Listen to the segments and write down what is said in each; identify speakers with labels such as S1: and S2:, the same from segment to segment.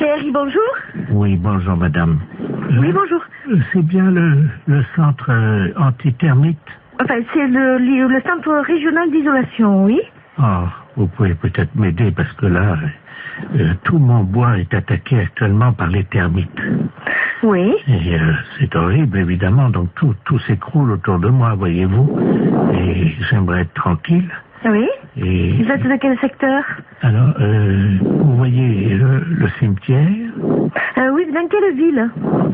S1: CRI, bonjour.
S2: Oui, bonjour madame.
S1: Oui, bonjour.
S2: C'est bien le centre antithermite.
S1: Enfin, c'est le centre régional d'isolation, oui.
S2: Oh, vous pouvez peut-être m'aider parce que là, tout mon bois est attaqué actuellement par les termites.
S1: Oui.
S2: Et c'est horrible, évidemment, donc tout s'écroule autour de moi, voyez-vous. Et j'aimerais être tranquille.
S1: Oui.
S2: Et
S1: Vous êtes de quel secteur?
S2: alors, vous voyez le cimetière?
S1: Oui, dans quelle ville?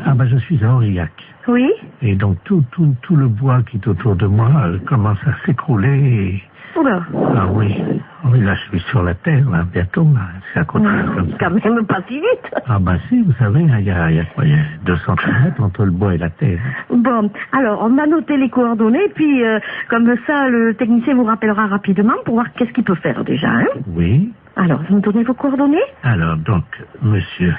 S2: Ah ben, je suis à Aurillac.
S1: Oui.
S2: Et donc tout le bois qui est autour de moi commence à s'écrouler. Et...
S1: Oula.
S2: Ah oui, oui, là je suis sur la terre, là, bientôt, là. C'est à côté comme ça.
S1: Quand même pas si vite.
S2: Ah ben si, vous savez, il y a quoi, il y a 200 km entre le bois et la terre.
S1: Bon, alors, on a noté les coordonnées, puis comme ça, le technicien vous rappellera rapidement pour voir qu'est-ce qu'il peut faire déjà, hein.
S2: Oui.
S1: Alors, vous me donnez vos coordonnées?
S2: Alors donc, monsieur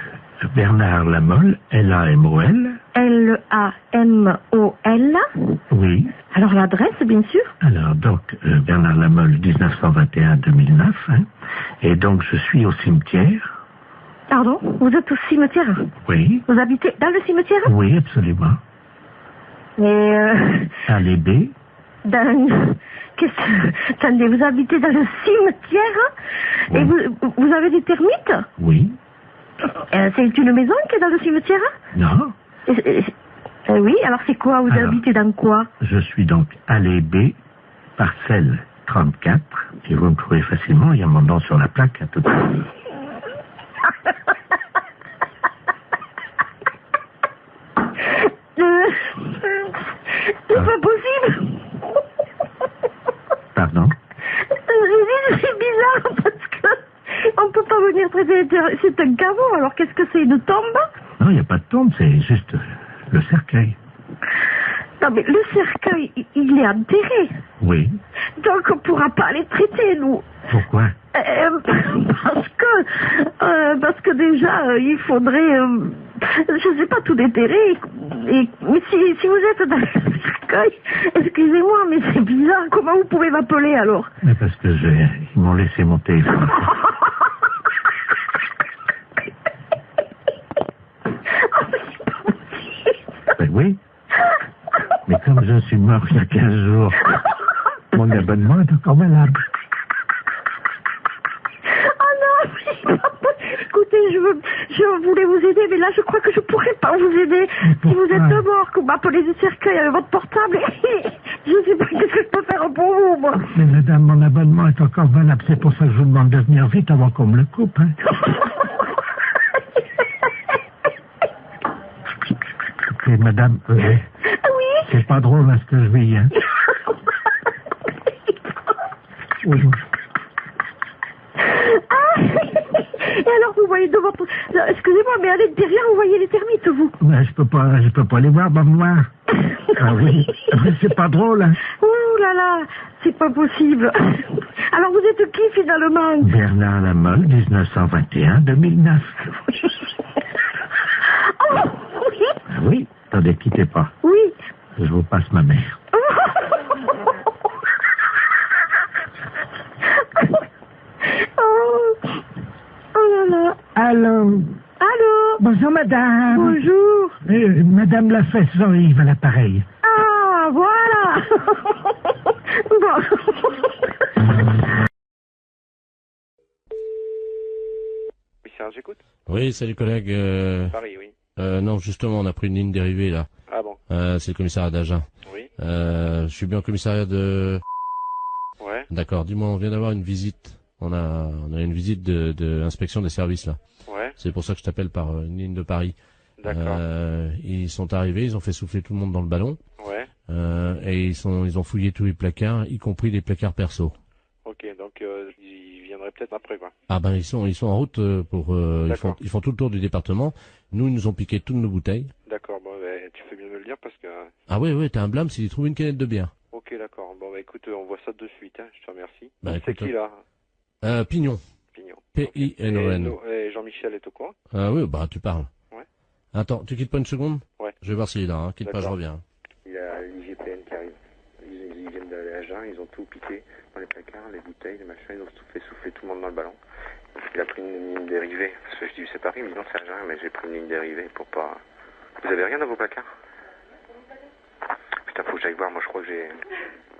S2: Bernard Lamolle, L-A-M-O-L.
S1: L-A-M-O-L.
S2: Oui.
S1: Alors, l'adresse, bien sûr.
S2: Alors donc, Bernard Lamolle, 1921-2009, hein. Et donc je suis au cimetière.
S1: Pardon? Vous êtes au cimetière?
S2: Oui.
S1: Vous habitez dans le cimetière?
S2: Oui, absolument.
S1: Et
S2: Allée B.
S1: Attendez, vous habitez dans le cimetière?
S2: Oui.
S1: Et vous avez des termites?
S2: Oui.
S1: C'est une maison qui est dans le cimetière?
S2: Non.
S1: Oui, alors c'est quoi? Vous habitez dans quoi?
S2: Je suis donc allée B, parcelle 34, et vous me trouvez facilement, il y a mon nom sur la plaque à tout à l'heure.
S1: C'est pas possible.
S2: Pardon?
S1: C'est bizarre parce que on peut pas venir traiter. C'est un caveau, alors qu'est-ce que c'est, une tombe?
S2: Non, il n'y a pas de tombe, c'est juste le cercueil.
S1: Non mais le cercueil, il est enterré.
S2: Oui.
S1: Donc on pourra pas les traiter, nous.
S2: Pourquoi?
S1: Parce que déjà, il faudrait, je sais pas, tout déterrer. Mais si vous êtes dans le cercueil, excusez-moi, mais c'est bizarre. Comment vous pouvez m'appeler alors?
S2: Mais parce que ils m'ont laissé mon téléphone. Ben oui. Mais comme je suis mort il y a 15 jours, mon abonnement est encore malade.
S1: Écoutez, je voulais vous aider, mais là, je crois que je pourrais pas vous aider. Si vous êtes mort, que vous m'appelez du cercueil avec votre portable, je sais pas qu'est-ce que je peux faire pour vous, moi.
S2: Mais madame, mon abonnement est encore valable. C'est pour ça que je vous demande de venir vite avant qu'on me le coupe, hein. Écoutez, madame,
S1: oui.
S2: C'est pas drôle, hein, ce que je vis, hein. Oui.
S1: Et alors, vous voyez de votre... Excusez-moi, mais à l'intérieur, vous voyez les termites, vous?
S2: Mais je peux pas les voir, dans le noir. Ah oui, c'est pas drôle, hein.
S1: Ouh là là, c'est pas possible. Alors, vous êtes qui, finalement?
S2: Bernard Lamolle, 1921-2009.
S1: Oh, oui.
S2: Ah oui, attendez, quittez pas.
S1: Oui.
S2: Je vous passe ma mère.
S1: Oh là là.
S2: Allô?
S1: Allô?
S2: Bonjour, madame.
S1: Bonjour.
S2: Madame Lafesse Jean-Yves à l'appareil.
S1: Ah, voilà. Bon.
S3: Oui, Serge, j'écoute.
S4: Oui, salut collègue.
S3: Paris, oui.
S4: Non, justement, on a pris une ligne dérivée là.
S3: Ah bon?
S4: C'est le commissariat d'Agen.
S3: Oui.
S4: Je suis bien au commissariat de...
S3: Ouais.
S4: D'accord, dis-moi, on vient d'avoir une visite. On a une visite de inspection des services là.
S3: Ouais.
S4: C'est pour ça que je t'appelle par une ligne de Paris.
S3: D'accord.
S4: Ils sont arrivés, ils ont fait souffler tout le monde dans le ballon.
S3: Ouais.
S4: Et ils ont fouillé tous les placards, y compris les placards perso.
S3: Ok, donc ils viendraient peut-être après, quoi.
S4: Ah ben ils sont en route pour ils font tout le tour du département. Nous ils nous ont piqué toutes nos bouteilles.
S3: D'accord, bon, tu fais bien de me le dire parce que...
S4: Ah ouais, t'as un blâme s'ils trouvent une canette de bière.
S3: Ok, d'accord. Bon, écoute, on voit ça de suite, hein. Je te remercie.
S4: Bah,
S3: C'est
S4: écoute,
S3: qui, là?
S4: Pignon.
S3: Pignon.
S4: P-I-N-O-N.
S3: Et Jean-Michel est au courant?
S4: Ah oui, bah tu parles.
S3: Ouais.
S4: Attends, tu quittes pas une seconde?
S3: Ouais.
S4: Je vais voir s'il est là, hein. Quitte pas, je reviens.
S3: Il y a l'IGPN qui arrive. Ils viennent d'aller à Agen machins, ils ont tout piqué dans les placards, les bouteilles, les machins, ils ont tout fait souffler tout le monde dans le ballon. Il a pris une ligne dérivée, parce que je dis c'est Paris, mais non c'est rien, mais j'ai pris une ligne dérivée pour pas... Vous avez rien dans vos placards? Putain, faut que j'aille voir, moi je crois que j'ai...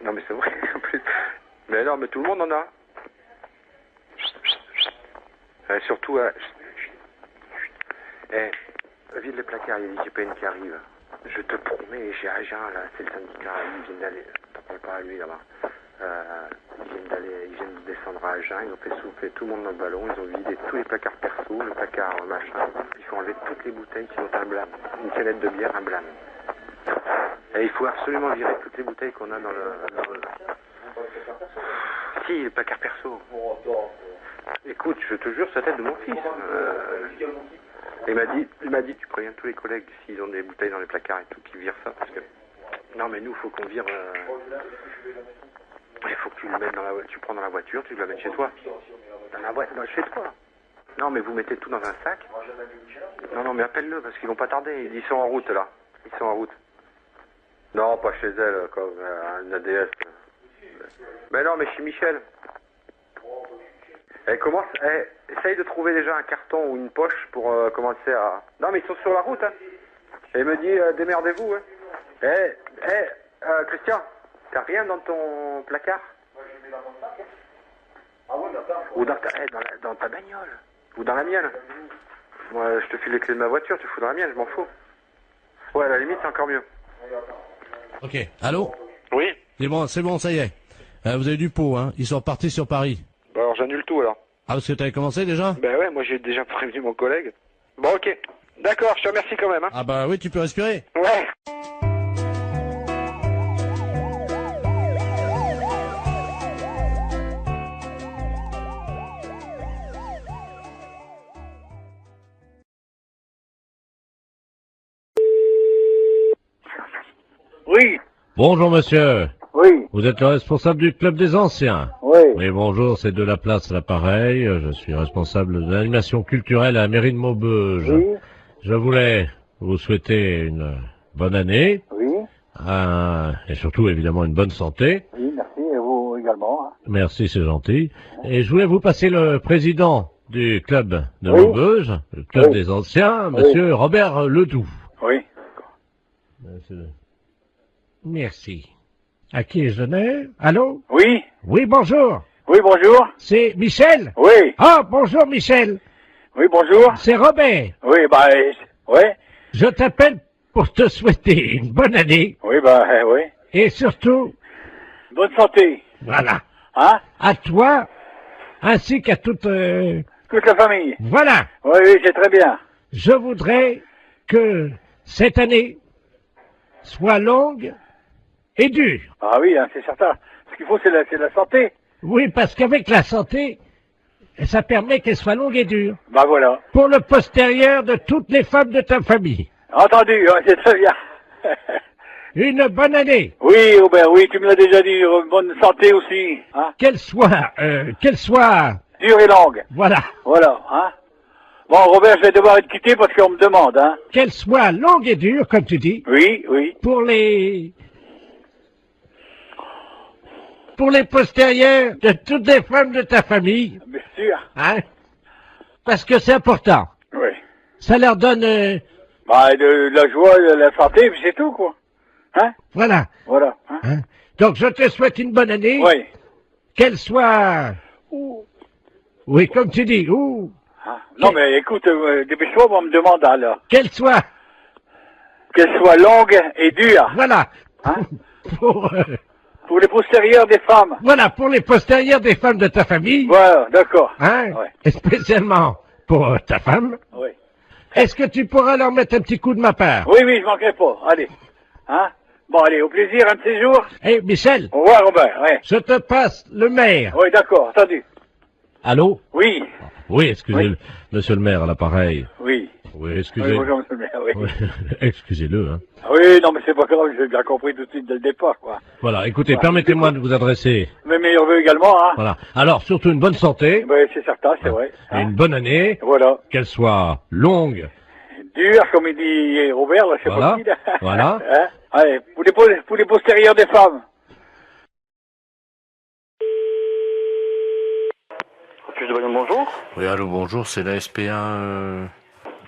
S3: Non mais c'est vrai, en plus... Mais alors, mais tout le monde en a. Surtout... vide les placards, il y a l'IGPN qui arrive. Je te promets, j'ai Agen là, c'est le syndicat, ils viennent d'aller... T'en parles pas à lui là-bas. Ils viennent de descendre à Agen, ils ont fait souffler tout le monde dans le ballon, ils ont vidé tous les placards perso, le placard machin, ils font enlever toutes les bouteilles qui ont un blâme. Une canette de bière, un blâme. Et il faut absolument virer toutes les bouteilles qu'on a dans le... Si, le placard perso. Écoute, je te jure, c'est la tête de mon fils. Il m'a dit, tu préviens tous les collègues s'ils ont des bouteilles dans les placards et tout, qu'ils virent ça, parce que... Non, mais nous, il faut qu'on vire... Il faut que tu le mettes dans la voiture, tu prends dans la voiture, tu le mets chez toi. Dans la voiture, chez toi. Non, mais vous mettez tout dans un sac. Non, mais appelle-le, parce qu'ils vont pas tarder. Ils sont en route, là. Ils sont en route. Non, pas chez elle, comme un ADS. Mais non, mais chez Michel. Essaye de trouver déjà un carton ou une poche pour commencer à... Non, mais ils sont sur la route, hein. Et il me dit, démerdez-vous, hein. Christian, t'as rien dans ton placard? Moi, je mets dans mon sac, hein. Ah ouais, ou dans ta bagnole. Ou dans la mienne. Moi, je te file les clés de ma voiture, tu fous dans la mienne, je m'en fous. Ouais, à la limite, c'est encore mieux.
S4: Ok, allô?
S3: Oui.
S4: C'est bon, ça y est. Vous avez du pot, hein. Ils sont repartis sur Paris.
S3: Bah alors, j'annule tout, alors.
S4: Ah, parce que t'avais commencé déjà?
S3: Ben ouais, moi j'ai déjà prévenu mon collègue. Bon, ok. D'accord, je te remercie quand même, hein.
S4: Ah bah oui, tu peux respirer.
S3: Ouais.
S5: Oui.
S4: Bonjour monsieur.
S5: Oui.
S4: Vous êtes le responsable du club des anciens?
S5: Oui.
S4: Oui, bonjour, c'est de la place à l'appareil. Je suis responsable de l'animation culturelle à la mairie de Maubeuge.
S5: Oui.
S4: Je voulais vous souhaiter une bonne année.
S5: Oui.
S4: Et surtout, évidemment, une bonne santé.
S5: Oui, merci, et vous également. Hein.
S4: Merci, c'est gentil. Et je voulais vous passer le président du club de
S5: Oui.
S4: Maubeuge, le club
S5: Oui.
S4: des anciens, monsieur Robert Ledoux.
S5: Oui.
S4: Merci. À qui je n'ai? Allô?
S5: Oui.
S4: Oui, bonjour.
S5: Oui, bonjour.
S4: C'est Michel?
S5: Oui.
S4: Ah, bonjour Michel.
S5: Oui, bonjour.
S4: C'est Robert.
S5: Oui, bah, oui.
S4: Je t'appelle pour te souhaiter une bonne année
S5: Oui, bah, oui.
S4: et surtout,
S5: Bonne santé.
S4: voilà,
S5: Hein?
S4: à toi ainsi qu'à toute...
S5: Toute la famille.
S4: Voilà,
S5: Oui, c'est très bien.
S4: je voudrais que cette année soit longue et dure.
S5: Ah oui, hein, c'est certain. Ce qu'il faut, c'est la santé.
S4: Oui, parce qu'avec la santé, ça permet qu'elle soit longue et dure.
S5: Bah voilà.
S4: Pour le postérieur de toutes les femmes de ta famille.
S5: Entendu, ouais, c'est très bien.
S4: Une bonne année.
S5: Oui, Robert, oui, tu me l'as déjà dit. Bonne santé aussi. Hein?
S4: Qu'elle soit,
S5: Dure et longue.
S4: voilà,
S5: Voilà, hein. Bon, Robert, je vais devoir être quitté parce qu'on me demande, hein.
S4: qu'elle soit longue et dure, comme tu dis,
S5: Oui, oui.
S4: pour les postérieurs de toutes les femmes de ta famille,
S5: Bien sûr.
S4: hein, parce que c'est important.
S5: Oui.
S4: Ça leur donne,
S5: Bah, de la joie, de la santé, puis c'est tout, quoi. Hein?
S4: voilà.
S5: Voilà. Hein?
S4: Hein. Donc je te souhaite une bonne année,
S5: Oui.
S4: qu'elle soit, oui, comme tu dis,
S5: Hein? Non, mais écoute, dépêche-toi, on me demande, alors.
S4: qu'elle soit,
S5: Qu'elle soit longue et dure.
S4: voilà,
S5: Hein?
S4: pour,
S5: Pour les postérieurs des femmes.
S4: voilà, pour les postérieurs des femmes de ta famille,
S5: Voilà, d'accord.
S4: hein,
S5: Ouais.
S4: et spécialement pour ta femme.
S5: Oui.
S4: Est-ce que tu pourras leur mettre un petit coup de ma part?
S5: Oui, je manquerai pas. Allez. Hein? Bon, allez, au plaisir, un de ces jours.
S4: Eh, Michel,
S5: Au revoir, Robert, ouais.
S4: je te passe le maire.
S5: Oui, d'accord, entendu.
S4: Allô?
S5: Oui.
S4: Oui, excusez,
S5: Oui.
S4: monsieur le maire à l'appareil.
S5: Oui.
S4: Oui,
S5: Oui,
S4: excusez.
S5: bonjour, monsieur le maire, oui.
S4: Oui, excusez-le, hein.
S5: Oui, non, mais c'est pas grave, j'ai bien compris tout de suite dès le départ, quoi.
S4: Voilà, écoutez,
S5: Ouais.
S4: permettez-moi de vous adresser.
S5: Mes meilleurs vœux également, hein.
S4: Voilà. Alors, surtout une bonne santé,
S5: Oui, c'est certain, c'est vrai.
S4: et
S5: Hein.
S4: une bonne année,
S5: Voilà.
S4: qu'elle soit longue.
S5: Dur, comme il dit Robert, là, je sais
S4: Voilà.
S5: pas qui, là.
S4: Voilà.
S5: Hein? Allez, pour les postérieurs des femmes.
S6: de Bayonne, bonjour.
S4: Oui, allô, bonjour, c'est la SPA.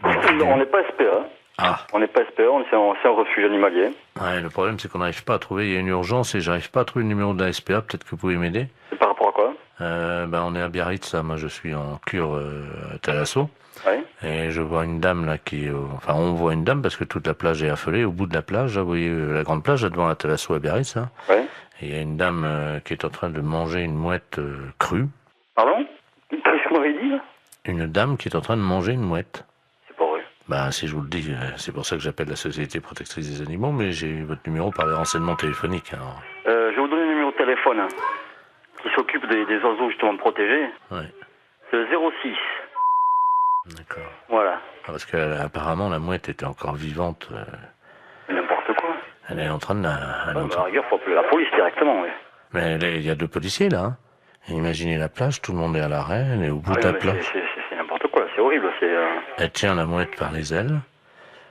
S6: On n'est pas SPA.
S4: Ah.
S6: On n'est pas SPA, c'est un refuge animalier.
S4: Ouais, le problème, c'est qu'on n'arrive pas à trouver. Il y a une urgence et j'arrive pas à trouver le numéro de la SPA. Peut-être que vous pouvez m'aider.
S6: C'est par rapport à quoi?
S4: On est à Biarritz, ça. Moi, je suis en cure à Thalasso.
S6: Oui.
S4: Et je vois une dame là enfin, on voit une dame parce que toute la plage est affolée. Au bout de la plage, là, vous voyez la grande plage là, devant la Thalasso à Biarritz. Hein.
S6: Oui.
S4: Et il y a une dame qui est en train de manger une mouette crue.
S6: Pardon? Qu'est-ce que vous m'avez dit là?
S4: Une dame qui est en train de manger une mouette.
S6: C'est pas vrai.
S4: Bah, si je vous le dis, c'est pour ça que j'appelle la Société Protectrice des Animaux, mais j'ai eu votre numéro par les renseignements téléphoniques. Alors.
S6: Je vais vous donner le numéro de téléphone hein, qui s'occupe des oiseaux justement protégés.
S4: Ouais.
S6: C'est le 06.
S4: D'accord.
S6: Voilà.
S4: Ah, parce qu'apparemment, la mouette était encore vivante.
S6: N'importe quoi.
S4: Elle est en train de la...
S6: À la rigueur, faut appeler la police directement, oui.
S4: Mais il y a 2 policiers, là. Hein. Et imaginez la plage, tout le monde est à l'arrêt, elle est au bout de la plage.
S6: C'est n'importe quoi, c'est horrible.
S4: Elle tient la mouette par les ailes.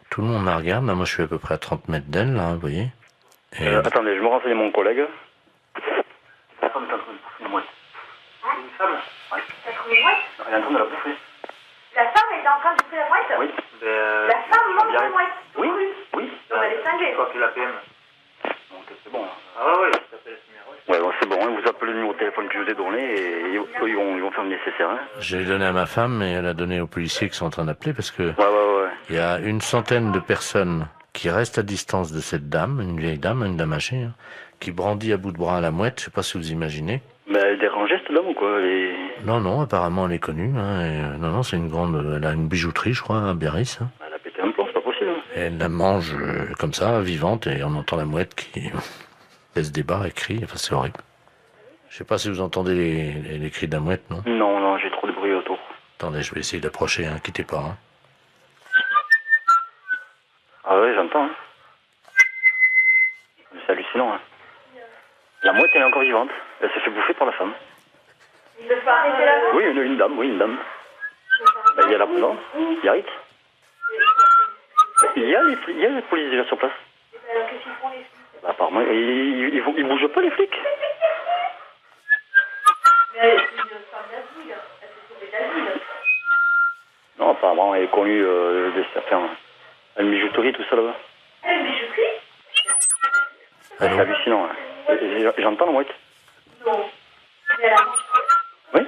S4: Tout le monde la regarde. Là, moi, je suis à peu près à 30 mètres d'elle, là, vous voyez. Et...
S6: attendez, je me renseigne mon collègue. La femme est en train de bouffer une mouette. Une femme? Oui.
S7: T'as trouvé une mouette?
S6: Elle est en train de la bouffer.
S7: La femme est en train de bouffer la mouette?
S6: Oui.
S7: La femme mange la mouette?
S6: Oui, oui.
S7: Donc elle est cinglée.
S6: Quoi, la PM. Donc c'est bon. Ah ouais, ouais, bon, c'est bon, hein, vous appelez le numéro de téléphone que je vous ai donné et eux, ils vont faire le nécessaire. Hein.
S4: J'ai donné à ma femme et elle a donné aux policiers qui sont en train d'appeler parce que il y a une centaine de personnes qui restent à distance de cette dame, une vieille dame, une dame âgée, hein, qui brandit à bout de bras la mouette, je sais pas si vous imaginez.
S6: Mais elle dérangeait cette dame ou quoi?
S4: Non, apparemment elle est connue. Hein, et, non, c'est une grande... Elle a une bijouterie, je crois, à Biarritz. Hein.
S6: Elle a pété un plomb, c'est pas possible. Hein.
S4: Et elle la mange comme ça, vivante, et on entend la mouette qui laisse des barres et crie. Enfin, c'est horrible. Je sais pas si vous entendez les cris de la mouette, non?
S6: Non, j'ai trop de bruit autour.
S4: Attendez, je vais essayer d'approcher, hein, quittez pas. Hein.
S6: Ah ouais, j'entends. Hein. C'est hallucinant. Hein. La mouette, elle est encore vivante. Elle se fait bouffer par la femme.
S7: Ils peuvent pas arrêter la mouette?
S6: Oui, une dame, oui, une dame. Ben, il y a la... Non, Biarritz. Il y a les polices déjà sur place.
S7: Alors qu'est-ce qu'ils font les flics?
S6: Bah, apparemment, ils bougent pas les flics.
S7: Mais elle est une femme d'asile. Elle s'est sauvée d'asile.
S6: Non, apparemment, elle est connue de certains... Une bijouterie, tout ça là-bas.
S7: Une bijouterie?
S6: C'est hallucinant. Hein. J'entends la mouette.
S7: Non. Mais elle a mangé.
S6: Oui.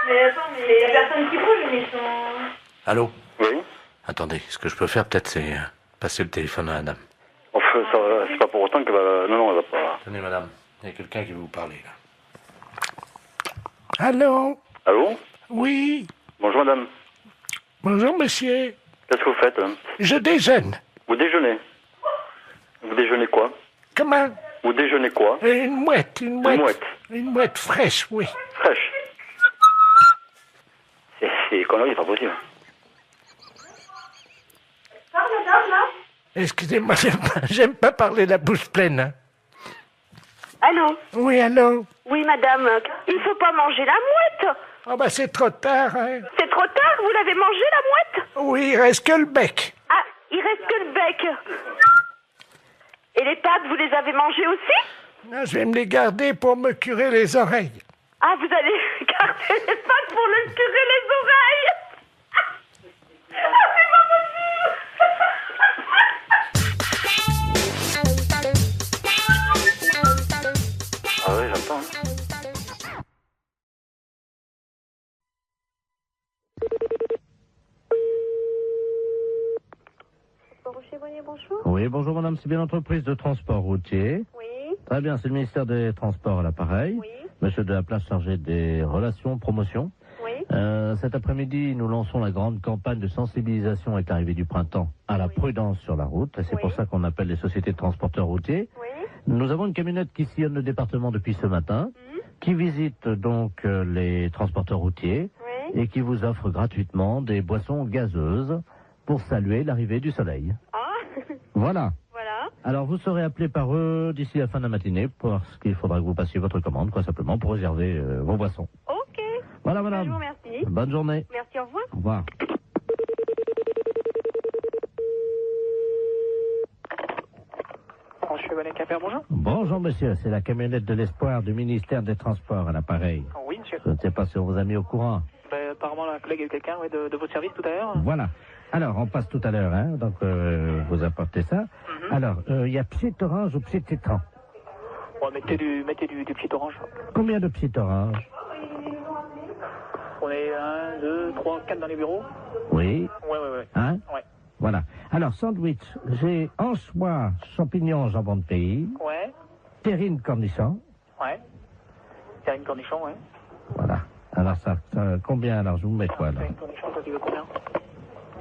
S7: Mais attends, mais il y a personne qui bouge, mais ils sont...
S4: Allô?
S6: Oui.
S4: Attendez, ce que je peux faire peut-être c'est passer le téléphone à la dame.
S6: Enfin, c'est pas pour autant que... Non, elle va pas...
S4: Tenez madame, il y a quelqu'un qui veut vous parler là. Allô?
S6: Allô?
S2: Oui.
S6: Bonjour madame.
S2: Bonjour monsieur.
S6: Qu'est-ce que vous faites?
S2: Je déjeune.
S6: Vous déjeunez? Vous déjeunez quoi?
S2: Comment?
S6: Vous déjeunez quoi?
S2: Une mouette.
S6: Une mouette.
S2: Une mouette fraîche, oui.
S6: Fraîche. C'est connerie, c'est pas possible.
S7: Parle, madame, là?
S2: Excusez-moi, j'aime pas parler la bouche pleine. Hein.
S7: Allô?
S2: Oui, allô?
S7: Oui, madame. Il faut pas manger la mouette.
S2: Oh bah c'est trop tard, hein.
S7: C'est trop tard, vous l'avez mangé, la mouette?
S2: Oui, il reste que le bec.
S7: Ah, il reste que le bec. Et les pattes, vous les avez mangées aussi?
S2: Non, je vais me les garder pour me curer les oreilles.
S7: Ah, vous allez garder les pattes pour le curer les oreilles? Ah, c'est pas possible.
S6: Ah oui, j'entends. Hein.
S7: Bonjour.
S8: Oui, bonjour madame, c'est bien l'entreprise de transport routier.
S7: Oui.
S8: Très bien, c'est le ministère des Transports à l'appareil.
S7: Oui.
S8: Monsieur de la Place chargé des relations, promotion.
S7: Oui.
S8: Cet après-midi, nous lançons la grande campagne de sensibilisation avec l'arrivée du printemps à la prudence sur la route. Et c'est pour ça qu'on appelle les sociétés de transporteurs routiers.
S7: Oui.
S8: Nous avons une camionnette qui sillonne le département depuis ce matin, qui visite donc les transporteurs routiers et qui vous offre gratuitement des boissons gazeuses pour saluer l'arrivée du soleil.
S7: Ah.
S8: Voilà.
S7: Voilà.
S8: Alors, vous serez appelé par eux d'ici la fin de la matinée parce qu'il faudra que vous passiez votre commande, quoi, simplement, pour réserver vos boissons.
S7: Ok.
S8: Voilà, madame.
S7: Je vous remercie.
S8: Bonne journée.
S7: Merci, au revoir.
S8: Au revoir.
S9: Bonjour.
S8: Bonjour, monsieur. C'est la camionnette de l'espoir du ministère des Transports à l'appareil.
S9: Oui, monsieur.
S8: Je ne sais pas si on vous a mis au courant.
S9: Apparemment, la collègue a eu quelqu'un de votre service tout à l'heure.
S8: Voilà. Alors, on passe tout à l'heure, hein, donc vous apportez ça. Alors, il y a Psit Orange ou Psit Citron?
S9: Mettez du Psit Orange.
S8: Combien de Psit Orange?
S9: On est 1, 2, 3, 4 dans les bureaux.
S8: Oui.
S9: Ouais.
S8: Hein?
S9: Ouais.
S8: Voilà. Alors, sandwich, j'ai anchois, champignons, jambon de pays.
S9: Ouais.
S8: Terrine, cornichon.
S9: Ouais. Terrine, cornichon, ouais.
S8: Voilà. Alors, ça combien? Alors, je vous mets quoi, là?
S9: Terrine, cornichon, ça, tu veux combien?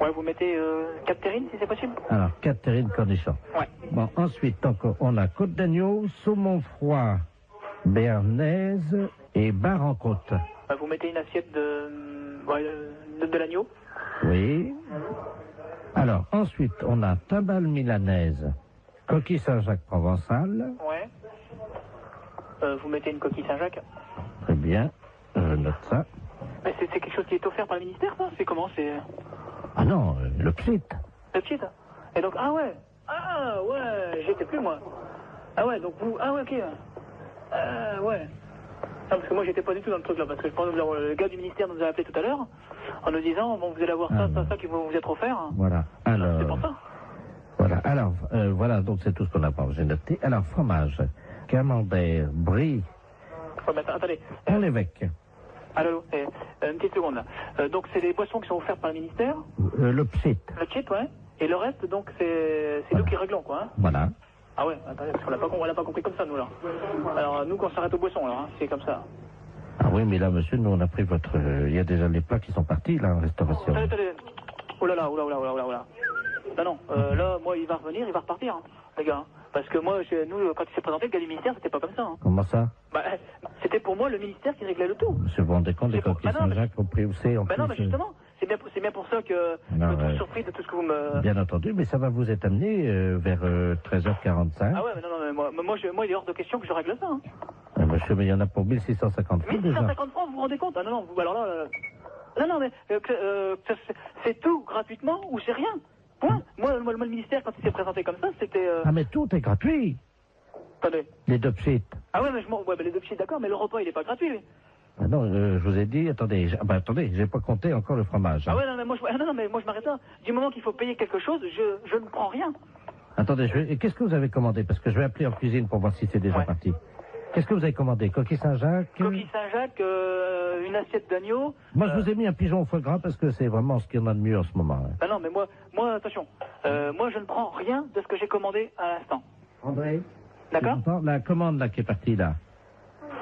S9: Ouais, vous mettez 4 terrines, si c'est possible?
S8: Alors, 4 terrines, cornichons.
S9: Ouais.
S8: Bon, ensuite, donc, on a côte d'agneau, saumon froid, béarnaise et bar en côte.
S9: Vous mettez une assiette de l'agneau?
S8: Oui. Alors, ensuite, on a tabale milanaise, coquille Saint-Jacques provençale.
S9: Ouais. Vous mettez une coquille Saint-Jacques?
S8: Très bien, je note ça.
S9: Mais c'est quelque chose qui est offert par le ministère, ça? C'est comment? C'est...
S8: Ah non, le Psit.
S9: Le Psit? Et donc, ah ouais, j'y étais plus, moi. Ah ouais, donc vous... Ah ouais, ok. Ouais. Non, parce que moi, j'étais pas du tout dans le truc, là, parce que je pense que le gars du ministère nous a appelé tout à l'heure, en nous disant, bon, vous allez avoir ça qui vous être offert.
S8: Voilà, alors...
S9: C'est pour ça.
S8: Voilà, alors, voilà, donc c'est tout ce qu'on a pas, j'ai noté. Alors, fromage, camembert, brie...
S9: Ouais, mais attendez.
S8: Pont-l'Évêque.
S9: Allô, une petite seconde, là. Donc, c'est des boissons qui sont offertes par le ministère?
S8: Le Psit.
S9: Le Psit, ouais. Et le reste, donc, c'est nous qui réglons, quoi, hein.
S8: Voilà.
S9: Ah ouais, attendez, parce qu'on l'a pas compris comme ça, nous, là. Alors, nous, qu'on s'arrête aux boissons, là, hein, c'est comme ça.
S8: Ah oui, mais là, monsieur, nous, on a pris votre... Il y a déjà les plats qui sont partis, là, en restauration.
S9: Attendez. Oh là là. Non, là, moi, il va revenir, il va repartir, hein, les gars. Hein. Parce que moi, nous, quand il s'est présenté, le gars du ministère, c'était pas comme ça. Hein.
S8: Comment ça?
S9: C'était pour moi le ministère qui réglait le tout.
S8: Monsieur, vous vous rendez compte des coquilles Saint-Jacques au prix où c'est en plus,
S9: non, mais justement, c'est bien pour ça que je me trouve surpris de tout ce que vous me...
S8: Bien entendu, mais ça va vous être amené vers 13h45.
S9: Ah ouais, mais non, moi, il est hors de question que je règle ça. Hein.
S8: Monsieur, mais il y en a pour 1650 francs déjà.
S9: 1650 francs, vous vous rendez compte? Ah non, vous, alors là... Non, mais c'est tout gratuitement ou c'est rien? Point. Moi, le ministère, quand il s'est présenté comme ça, c'était...
S8: Ah, mais tout est gratuit.
S9: Attendez.
S8: Les deux Psit.
S9: Ah ouais, mais les deux Psit, d'accord, mais le repas, il est pas gratuit, lui.
S8: Ah non, je vous ai dit, attendez, j'ai pas compté encore le fromage. Hein.
S9: Ah ouais, non, mais moi, je m'arrête là. Du moment qu'il faut payer quelque chose, je ne prends rien.
S8: Attendez, qu'est-ce que vous avez commandé? Parce que je vais appeler en cuisine pour voir si c'est déjà parti. Qu'est-ce que vous avez commandé? Coquille Saint-Jacques?
S9: Coquille Saint-Jacques, une assiette d'agneau.
S8: Moi, je vous ai mis un pigeon au foie gras parce que c'est vraiment ce qu'il y en a de mieux en ce moment. Hein.
S9: Ah non, mais moi, attention. Moi, je ne prends rien de ce que j'ai commandé à l'instant.
S8: André?
S9: D'accord?
S8: La commande, là, qui est partie, là.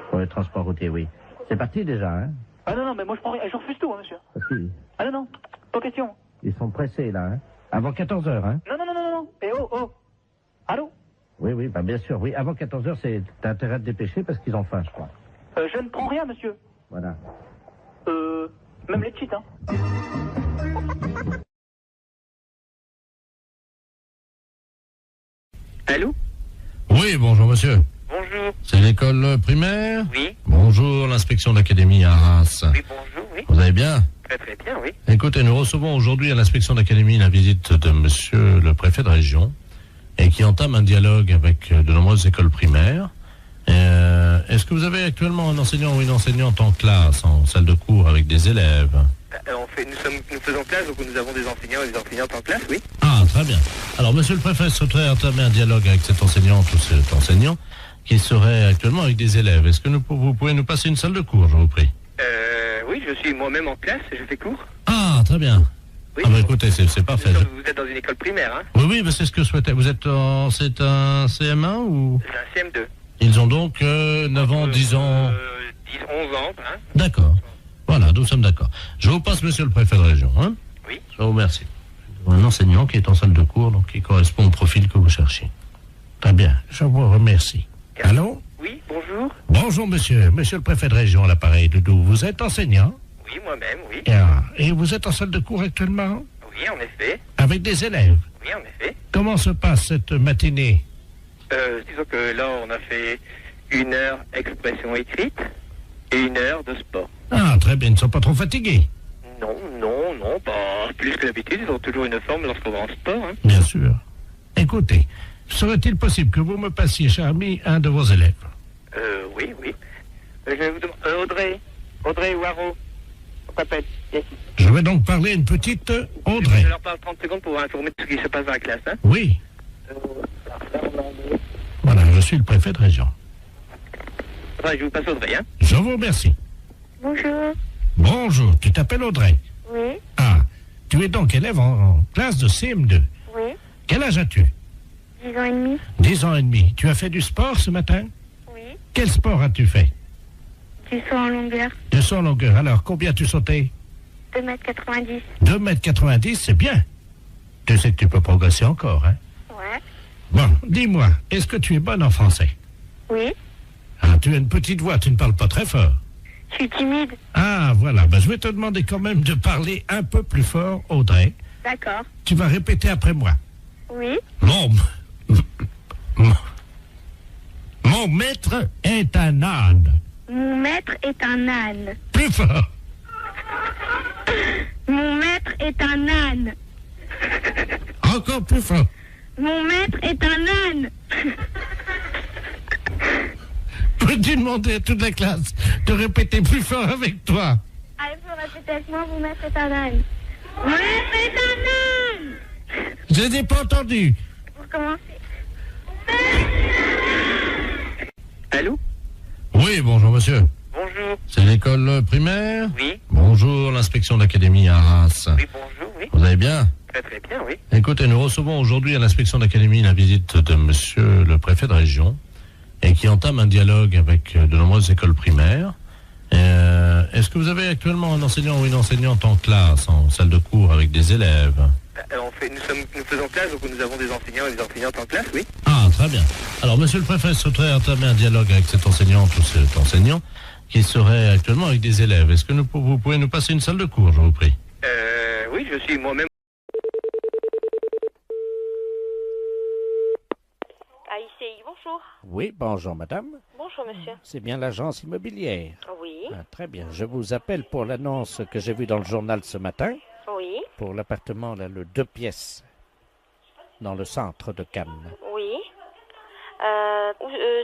S8: Pour le transport routier, oui. C'est parti déjà, hein?
S9: Ah non, mais moi, je prends rien. Je refuse tout, hein, monsieur. Ah non, pas question.
S8: Ils sont pressés, là, hein? Avant 14h, hein?
S9: Non. Eh oh. Allô?
S8: Oui, bien sûr, oui. Avant 14h, t'as intérêt à te dépêcher parce qu'ils ont faim, je crois.
S9: Je ne prends rien, monsieur.
S8: Voilà.
S9: Même les petites, hein. Allô?
S4: Oui, bonjour, monsieur.
S9: Bonjour.
S4: C'est l'école primaire?
S9: Oui.
S4: Bonjour, l'inspection d'académie à Reims.
S9: Oui, bonjour, oui.
S4: Vous allez bien?
S9: Très bien, oui.
S4: Écoutez, nous recevons aujourd'hui à l'inspection d'académie la visite de monsieur le préfet de région et qui entame un dialogue avec de nombreuses écoles primaires. Est-ce que vous avez actuellement un enseignant ou une enseignante en classe, en salle de cours avec des élèves?
S9: Nous faisons classe, donc nous avons des enseignants et des enseignantes en classe, oui.
S4: Ah, très bien. Alors, monsieur le préfet souhaiterait entamer un dialogue avec cette enseignante ou cet enseignant qui serait actuellement avec des élèves. Est-ce que vous pouvez nous passer une salle de cours, je vous prie?
S9: Oui, je suis moi-même en classe, je fais cours.
S4: Ah, très bien. Oui, écoutez, c'est parfait.
S9: Vous êtes dans une école primaire, hein?
S4: Oui, c'est ce que je souhaitais. Vous êtes c'est un CM1 ou?
S9: C'est un CM2.
S4: Ils ont donc 9 ans, 10 ans...
S9: 10, 11 ans, hein?
S4: D'accord. Voilà, nous sommes d'accord. Je vous passe monsieur le préfet de région, hein?
S9: Oui.
S4: Je vous remercie. Un enseignant qui est en salle de cours, donc qui correspond au profil que vous cherchez. Très bien, je vous remercie. Allô?
S9: Oui, bonjour.
S4: Bonjour monsieur le préfet de région à l'appareil de Doubs. Vous êtes enseignant?
S9: Oui, moi-même, oui.
S4: Et vous êtes en salle de cours actuellement?
S9: Oui, en effet.
S4: Avec des élèves?
S9: Oui, en effet.
S4: Comment se passe cette matinée?
S9: Disons que là, on a fait 1 heure expression écrite et 1 heure de sport.
S4: Ah, très bien, ils ne sont pas trop fatigués?
S9: Non, pas plus que d'habitude. Ils ont toujours une forme lorsqu'on va en sport. Hein.
S4: Bien sûr. Écoutez, serait-il possible que vous me passiez, cher ami, un de vos élèves?
S9: Oui. Je vais vous demander... Audrey,
S10: Audrey ou Haro. On t'appelle. Yes.
S2: Je vais donc parler à une petite Audrey.
S10: Je leur parle 30 secondes pour vous informer de ce qui se passe dans la classe. Hein.
S2: Oui. Voilà, je suis le préfet de région.
S10: Enfin, je vous passe Audrey. Hein.
S2: Je vous remercie.
S1: Bonjour.
S2: Bonjour, tu t'appelles Audrey?
S1: Oui.
S2: Ah, tu es donc élève en classe de CM2.
S1: Oui.
S2: Quel âge as-tu?
S1: 10 ans et demi.
S2: 10 ans et demi. Tu as fait du sport ce matin?
S1: Oui.
S2: Quel sport as-tu fait?
S1: Du saut en longueur.
S2: Du saut en longueur. Alors, combien tu sautais?
S1: 2,90 m.
S2: 2,90 m, c'est bien. Tu sais que tu peux progresser encore, hein?
S1: Ouais.
S2: Bon, dis-moi, est-ce que tu es bonne en français?
S1: Oui.
S2: Ah, tu as une petite voix, tu ne parles pas très fort.
S1: Je suis timide.
S2: Ah, voilà. Ben, je vais te demander quand même de parler un peu plus fort, Audrey.
S1: D'accord.
S2: Tu vas répéter après moi.
S1: Oui.
S2: Mon maître est un âne.
S1: Mon maître est un âne.
S2: Plus fort.
S1: Mon maître est un âne.
S2: Encore plus fort.
S1: Mon maître est un âne.
S2: Peux-tu demander à toute la classe de répéter plus fort avec toi?
S1: Ah, il faut répéter avec moi, mon maître est un âne. Mon maître est un âne.
S2: Je n'ai pas entendu.
S1: Pour commencer.
S10: Allô?
S2: Oui, bonjour monsieur.
S10: Bonjour.
S2: C'est l'école primaire?
S10: Oui.
S2: Bonjour, l'inspection d'académie à Arras.
S10: Oui, bonjour, oui.
S2: Vous allez bien?
S10: Très très bien, oui.
S2: Écoutez, nous recevons aujourd'hui à l'inspection d'académie la visite de monsieur le préfet de région et qui entame un dialogue avec de nombreuses écoles primaires. Est-ce que vous avez actuellement un enseignant ou une enseignante en classe, en salle de cours avec des élèves?
S10: Nous faisons classe, donc nous avons des enseignants et des enseignantes en classe, oui.
S2: Ah, très bien. Alors, monsieur le préfet souhaiterait entamer un dialogue avec cette enseignante ou cet enseignant qui serait actuellement avec des élèves. Est-ce que vous pouvez nous passer une salle de cours, je vous prie?
S10: Oui, je suis moi-même.
S7: AICI, bonjour.
S11: Oui, bonjour madame.
S7: Bonjour monsieur.
S11: C'est bien l'agence immobilière.
S7: Oui.
S11: Ah, très bien. Je vous appelle pour l'annonce que j'ai vue dans le journal ce matin.
S7: Oui.
S11: Pour l'appartement, là, le 2 pièces, dans le centre de Cannes.
S7: Oui.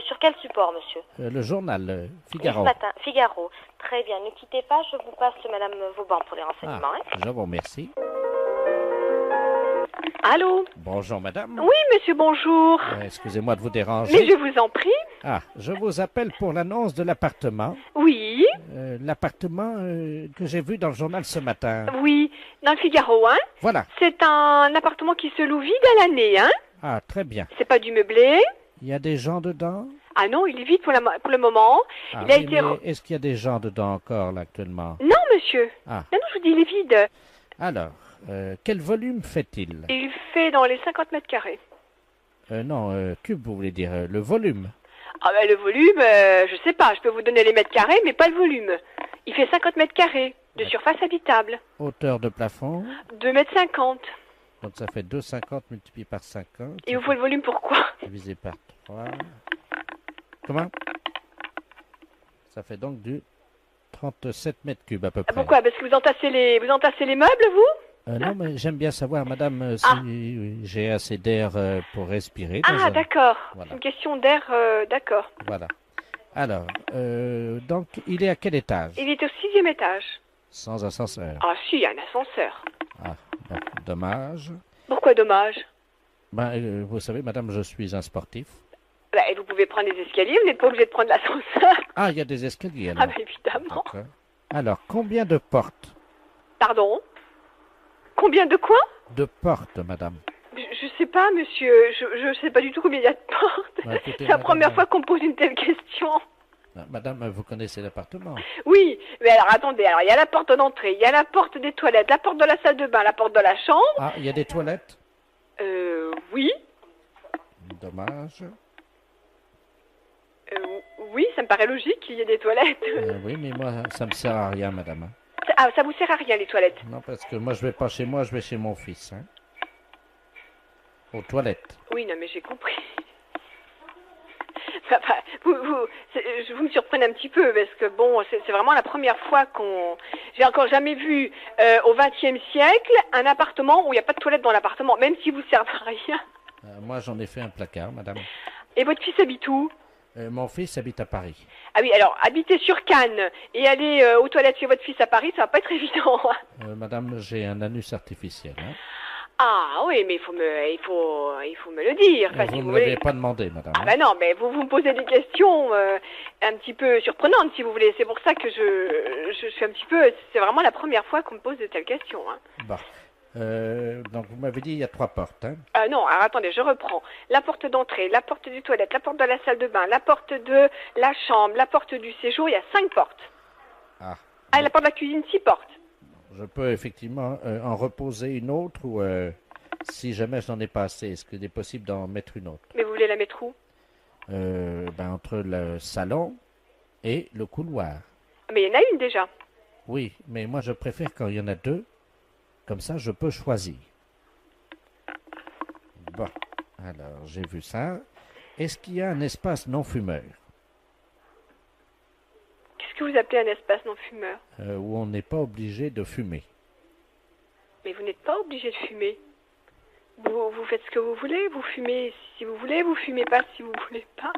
S7: Sur quel support, monsieur?
S11: Le journal Figaro.
S7: Ce matin, Figaro. Très bien, ne quittez pas, je vous passe madame Vauban pour les renseignements. Hein.
S11: Je vous remercie.
S12: Allô?
S11: Bonjour madame.
S12: Oui, monsieur, bonjour.
S11: Excusez-moi de vous déranger.
S12: Mais je vous en prie.
S11: Ah, je vous appelle pour l'annonce de l'appartement.
S12: Oui.
S11: L'appartement que j'ai vu dans le journal ce matin.
S12: Oui, dans le Figaro, hein?
S11: Voilà.
S12: C'est un appartement qui se loue vide à l'année, hein?
S11: Ah, très bien.
S12: C'est pas du meublé?
S11: Il y a des gens dedans?
S12: Ah non, il est vide pour le moment.
S11: Ah,
S12: il a
S11: oui,
S12: été...
S11: mais est-ce qu'il y a des gens dedans encore, là, actuellement?
S12: Non, monsieur.
S11: Ah.
S12: Non, je vous dis, il est vide.
S11: Alors, quel volume fait-il?
S12: Il fait dans les 50 mètres carrés.
S11: Non, cube, vous voulez dire, le volume?
S12: Ah ben, le volume, je sais pas, je peux vous donner les mètres carrés, mais pas le volume. Il fait 50 mètres carrés de surface habitable.
S11: Hauteur de plafond?
S12: 2,50 mètres.
S11: Donc ça fait 2,50 multiplié par 50.
S12: Et vous faut le volume pourquoi?
S11: Divisé par 3. Comment? Ça fait donc du 37 mètres cubes à peu près.
S12: Pourquoi? Parce que vous entassez les meubles, vous?
S11: Non, mais j'aime bien savoir, madame, si j'ai assez d'air pour respirer.
S12: Ah, d'accord.
S11: Voilà.
S12: C'est une question d'air, d'accord.
S11: Voilà. Alors, donc, il est à quel étage?
S12: Il est au 6e étage.
S11: Sans ascenseur.
S12: Ah, si, il y a un ascenseur.
S11: Ah, bon, dommage.
S12: Pourquoi dommage?
S11: Ben, vous savez, madame, je suis un sportif.
S12: Ben, vous pouvez prendre les escaliers, vous n'êtes pas obligé de prendre l'ascenseur.
S11: Ah, il y a des escaliers, alors.
S12: Ah, ben, évidemment.
S11: Alors, combien de portes?
S12: Pardon? Combien de quoi?
S11: De portes, madame.
S12: Je sais pas, monsieur. Je sais pas du tout combien il y a de portes.
S11: Bah, écoutez,
S12: c'est la
S11: madame,
S12: première fois qu'on me pose une telle question.
S11: Madame, vous connaissez l'appartement?
S12: Oui, mais alors attendez, alors il y a la porte d'entrée, il y a la porte des toilettes, la porte de la salle de bain, la porte de la chambre.
S11: Ah, il y a des toilettes?
S12: Oui.
S11: Dommage.
S12: Oui, ça me paraît logique qu'il y ait des toilettes.
S11: Oui, mais moi, ça me sert à rien, madame.
S12: Ah, ça vous sert à rien, les toilettes?
S11: Non, parce que moi, je vais pas chez moi, je vais chez mon fils. Hein. Aux toilettes.
S12: Oui, non, mais j'ai compris. Enfin, vous me surprenez un petit peu, parce que bon, c'est vraiment la première fois j'ai encore jamais vu au XXe siècle un appartement où il n'y a pas de toilette dans l'appartement, même si vous ne servez à rien.
S11: Moi, j'en ai fait un placard, madame.
S12: Et votre fils habite où?
S11: Mon fils habite à Paris.
S12: Ah oui, alors, habiter sur Cannes et aller aux toilettes chez votre fils à Paris, ça va pas être évident.
S11: Madame, j'ai un anus artificiel. Hein.
S12: Ah oui, mais il faut me le dire. Enfin,
S11: vous
S12: si
S11: ne
S12: vous
S11: l'avez
S12: voulez.
S11: pas demandé, madame.
S12: Ah bah non, mais vous me posez des questions un petit peu surprenantes, si vous voulez. C'est pour ça que je suis un petit peu... C'est vraiment la première fois qu'on me pose de telles questions. Hein.
S11: Bah. Donc vous m'avez dit il y a 3 portes. Hein.
S12: Non, alors attendez, je reprends. La porte d'entrée, la porte du toilette, la porte de la salle de bain, la porte de la chambre, la porte du séjour, il y a 5 portes.
S11: Ah.
S12: Ah, et la porte de la cuisine, 6 portes.
S11: Je peux effectivement en reposer une autre ou si jamais je n'en ai pas assez, est-ce qu'il est possible d'en mettre une autre?
S12: Mais vous voulez la mettre où?
S11: Entre le salon et le couloir.
S12: Mais il y en a une déjà.
S11: Oui, mais moi je préfère quand il y en a 2. Comme ça, je peux choisir. Bon, alors j'ai vu ça. Est-ce qu'il y a un espace non-fumeur?
S12: Qu'est-ce que vous appelez un espace non-fumeur?
S11: Où on n'est pas obligé de fumer.
S12: Mais vous n'êtes pas obligé de fumer. Vous faites ce que vous voulez, vous fumez si vous voulez, vous fumez pas si vous voulez pas.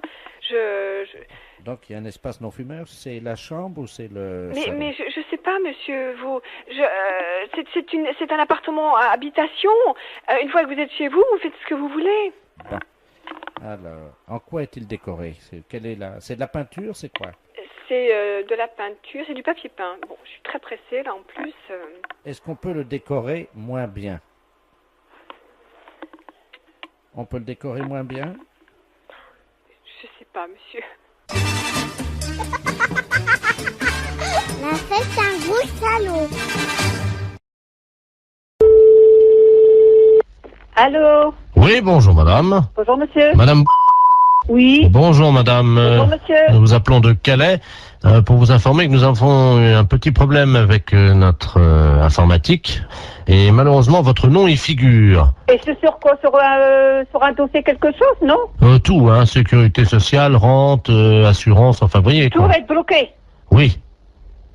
S11: Donc il y a un espace non-fumeur, c'est la chambre ou c'est le salon?
S12: Mais je sais pas, monsieur. C'est un appartement à habitation. Une fois que vous êtes chez vous, vous faites ce que vous voulez.
S11: Bon. Alors, en quoi est-il décoré? C'est de la peinture, c'est quoi?
S12: C'est de la peinture, c'est du papier peint. Bon, je suis très pressée là en plus.
S11: Est-ce qu'on peut le décorer moins bien? On peut le décorer moins bien?
S12: Je sais pas, monsieur.
S13: La fête un gros salaud.
S7: Allô?
S2: Oui, bonjour madame.
S7: Bonjour monsieur.
S2: Madame.
S7: Oui.
S2: Bonjour madame.
S7: Bonjour monsieur.
S2: Nous vous appelons de Calais pour vous informer que nous avons eu un petit problème avec notre informatique et malheureusement votre nom y figure.
S7: Et c'est sur quoi? Sur un dossier quelque chose, non?
S2: Tout, hein, sécurité sociale, rente, assurance, enfin vous voyez
S7: Tout
S2: quoi.
S7: va être bloqué.
S2: Oui,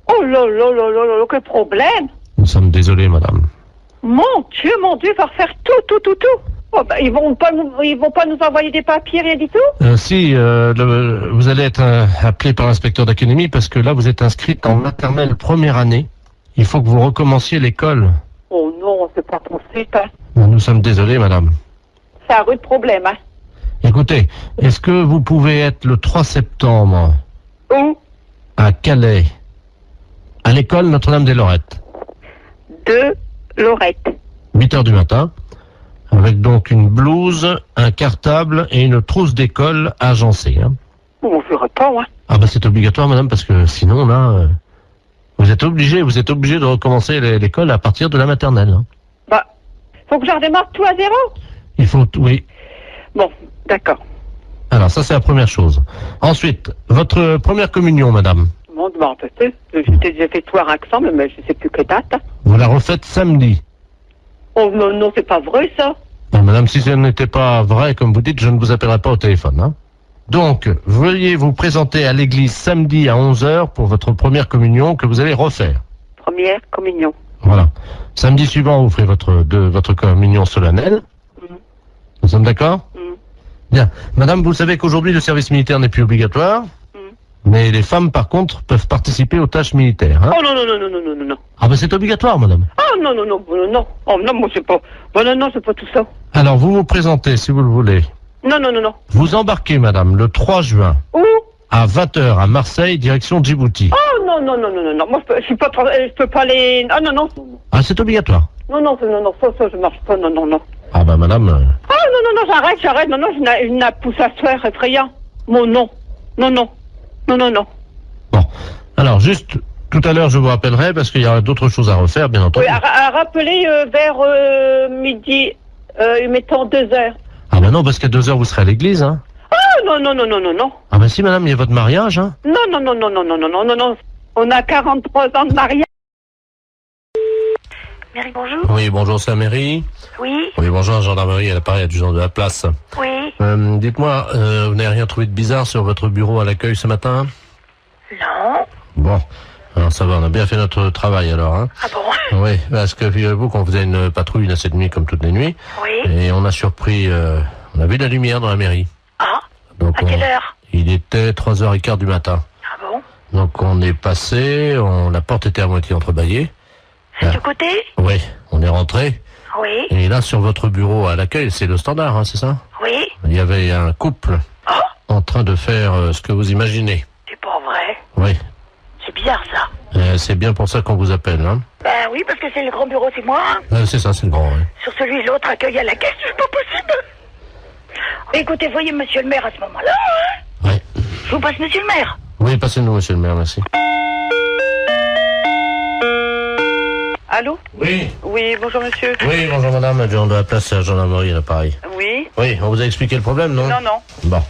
S7: Oh là là là là là, quel problème!
S2: nous sommes désolés madame.
S7: Mon Dieu, il va refaire tout. Oh, bah, ils vont pas nous envoyer des papiers, rien du tout?
S2: Si, vous allez être appelé par l'inspecteur d'académie parce que là vous êtes inscrite en maternelle première année. Il faut que vous recommenciez l'école.
S7: Oh non, c'est pas possible. Hein.
S2: Nous sommes désolés madame.
S7: C'est un rude problème, hein.
S2: Écoutez, est-ce que vous pouvez être le 3 septembre
S7: Où?
S2: à Calais, à l'école Notre-Dame-des-Lorettes,
S7: De Lorette.
S2: 8h du matin, avec donc une blouse, un cartable et une trousse d'école agencée. Hein.
S7: On verra pas, hein.
S2: Ah bah c'est obligatoire madame, parce que sinon là, vous êtes obligé de recommencer l'école à partir de la maternelle. Hein.
S7: Bah, faut que je redémarre tout à zéro?
S2: Il faut, oui.
S7: Bon, d'accord.
S2: Alors ça c'est la première chose. Ensuite, votre première communion madame,
S7: Bon, peut-être. J'ai fait tout à ensemble, mais je sais plus quelle date. Hein.
S2: vous la refaites samedi.
S7: Oh non, c'est pas vrai ça.
S2: Non, madame, si ce n'était pas vrai, comme vous dites, je ne vous appellerai pas au téléphone. Hein. Donc, veuillez vous présenter à l'église samedi à 11h pour votre première communion que vous allez refaire.
S7: Première communion.
S2: Voilà. Samedi suivant, vous ferez votre communion solennelle. Nous sommes d'accord? Bien. Madame, vous savez qu'aujourd'hui, le service militaire n'est plus obligatoire. Mais les femmes, par contre, peuvent participer aux tâches militaires. Hein.
S7: Oh non.
S2: Ah ben c'est obligatoire, madame.
S7: Oh non. Oh non, moi c'est pas... Bon, non, c'est pas tout ça.
S2: Alors, vous vous présentez, si vous le voulez.
S7: Non.
S2: Vous embarquez, madame, le 3 juin.
S7: Où?
S2: À 20h à Marseille, direction Djibouti.
S7: Oh non. Moi, je peux pas aller... Ah non.
S2: Ah, c'est obligatoire.
S7: Non, ça, je marche pas, non.
S2: Ah bah madame...
S7: Ah non, j'arrête. Non, je n'ai pousse à soir effrayant. Mon non. Non.
S2: Bon, alors juste, tout à l'heure je vous rappellerai parce qu'il y aura d'autres choses à refaire, bien entendu.
S7: Oui, à rappeler vers midi, mettons 2h.
S2: Ah bah non, parce qu'à 2h vous serez à l'église, hein.
S7: Ah non.
S2: Ah bah si madame, il y a votre mariage, hein.
S7: Non. On a 43 ans de mariage.
S14: Mairie, bonjour.
S2: Oui, bonjour, c'est la mairie.
S14: Oui.
S2: Oui, bonjour, la gendarmerie, elle apparaît à du genre de la place.
S14: Oui.
S2: Dites-moi, vous n'avez rien trouvé de bizarre sur votre bureau à l'accueil ce matin?
S14: Non.
S2: Bon, alors ça va, on a bien fait notre travail alors, hein.
S14: Ah bon?
S2: Oui, parce que figurez-vous qu'on faisait une patrouille là cette nuit comme toutes les nuits.
S14: Oui.
S2: Et on a surpris, on a vu de la lumière dans la mairie.
S14: Ah.
S2: Donc
S14: à quelle heure?
S2: Il Il était 3h15 du matin.
S14: Ah bon?
S2: Donc on est passé, la porte était à moitié entrebâillée.
S14: C'est du côté?
S2: Oui, on est rentré.
S14: Oui.
S2: Et là, sur votre bureau à l'accueil, c'est le standard, hein, c'est ça?
S14: Oui.
S2: Il y avait un couple en train de faire ce que vous imaginez.
S14: C'est pas vrai.
S2: Oui.
S14: C'est bizarre ça.
S2: C'est bien pour ça qu'on vous appelle, hein?
S14: Ben oui, parce que c'est le grand bureau, c'est moi.
S2: C'est ça, c'est le grand, oui.
S14: Sur celui de l'autre, accueil à la caisse, c'est pas possible. Écoutez, voyez monsieur le maire à ce moment-là, hein?
S2: Oui.
S14: Je vous passe monsieur le maire.
S2: Oui, passez-nous, monsieur le maire, merci.
S15: Allô?
S2: Oui.
S15: Oui, bonjour monsieur.
S2: Oui, bonjour madame, de la place à la gendarmerie, là, pareil.
S15: Oui.
S2: Oui, on vous a expliqué le problème, non?
S15: Non, non.
S2: Bon.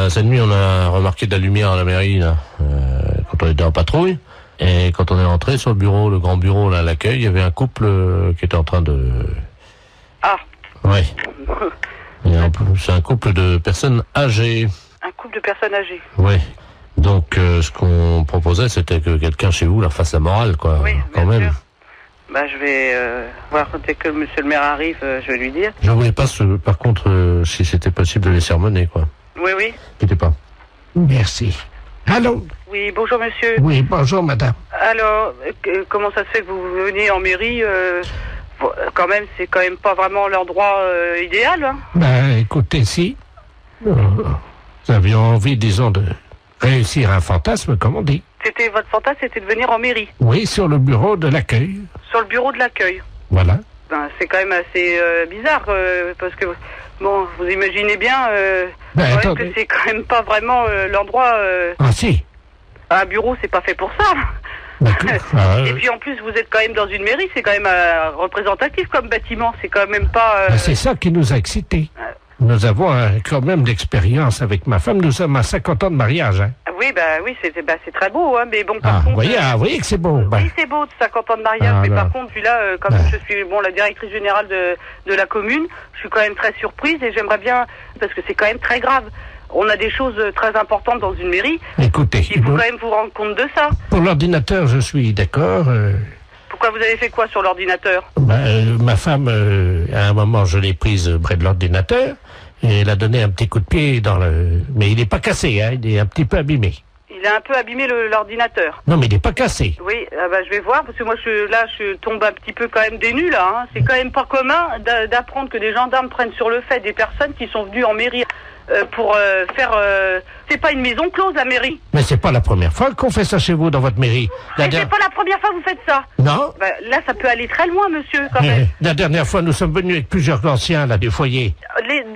S2: Cette nuit, on a remarqué de la lumière à la mairie, là, quand on était en patrouille. Et quand on est rentré sur le bureau, le grand bureau, là, à l'accueil, il y avait un couple qui était en train de...
S15: Ah.
S2: Oui. C'est un couple de personnes âgées.
S15: Un couple de personnes âgées.
S2: Oui. Donc, ce qu'on proposait, c'était que quelqu'un chez vous leur fasse la morale, quoi.
S15: Oui,
S2: quand même.
S15: sûr. Bah, je vais voir dès que monsieur le maire arrive, je vais lui dire.
S2: Je voulais pas, par contre, si c'était possible de les sermonner, quoi.
S15: Oui, oui.
S2: N'inquiétez pas.
S16: Merci. Allô?
S15: Oui, bonjour monsieur.
S16: Oui, bonjour madame.
S15: Alors, comment ça se fait que vous venez en mairie quand même, c'est quand même pas vraiment l'endroit idéal, hein?
S16: Ben, écoutez, si nous avions envie, disons, de réussir un fantasme, comme on dit.
S15: C'était votre fantasme, c'était de venir en mairie?
S16: Oui, sur le bureau de l'accueil.
S15: Sur le bureau de l'accueil?
S16: Voilà.
S15: Ben, c'est quand même assez bizarre, parce que, bon, vous imaginez bien que c'est quand même pas vraiment l'endroit...
S16: Ah si.
S15: Un bureau, c'est pas fait pour ça. Et puis en plus, vous êtes quand même dans une mairie, c'est quand même représentatif comme bâtiment, c'est quand même pas...
S16: C'est ça qui nous a excités. Nous avons quand même d'expérience avec ma femme, nous sommes à 50 ans de mariage. Hein.
S15: Oui, c'est très beau, hein, mais bon, par contre...
S16: Vous voyez que c'est beau.
S15: Oui, c'est beau, 50 ans de mariage, mais par contre, puis là, comme je suis la directrice générale de la commune, je suis quand même très surprise et j'aimerais bien, parce que c'est quand même très grave. On a des choses très importantes dans une mairie.
S16: Écoutez,
S15: il faut quand même vous rendre compte de ça.
S16: Pour l'ordinateur, je suis d'accord.
S15: Pourquoi vous avez fait quoi sur l'ordinateur?
S16: Ma femme, à un moment, je l'ai prise près de l'ordinateur et elle a donné un petit coup de pied dans le... Mais il n'est pas cassé, hein, il est un petit peu abîmé.
S15: Il a un peu abîmé l'ordinateur.
S16: Non, mais il n'est pas cassé.
S15: Oui, je vais voir, parce que moi, je tombe un petit peu quand même des nues, là. Hein. C'est quand même pas commun d'apprendre que des gendarmes prennent sur le fait des personnes qui sont venues en mairie pour faire... C'est pas une maison close, la mairie.
S16: Mais c'est pas la première fois qu'on fait ça chez vous, dans votre mairie.
S15: Mais c'est pas la première fois que vous faites ça.
S16: Non.
S15: Là, ça peut aller très loin, monsieur, quand même.
S16: La dernière fois, nous sommes venus avec plusieurs anciens, là, du foyer.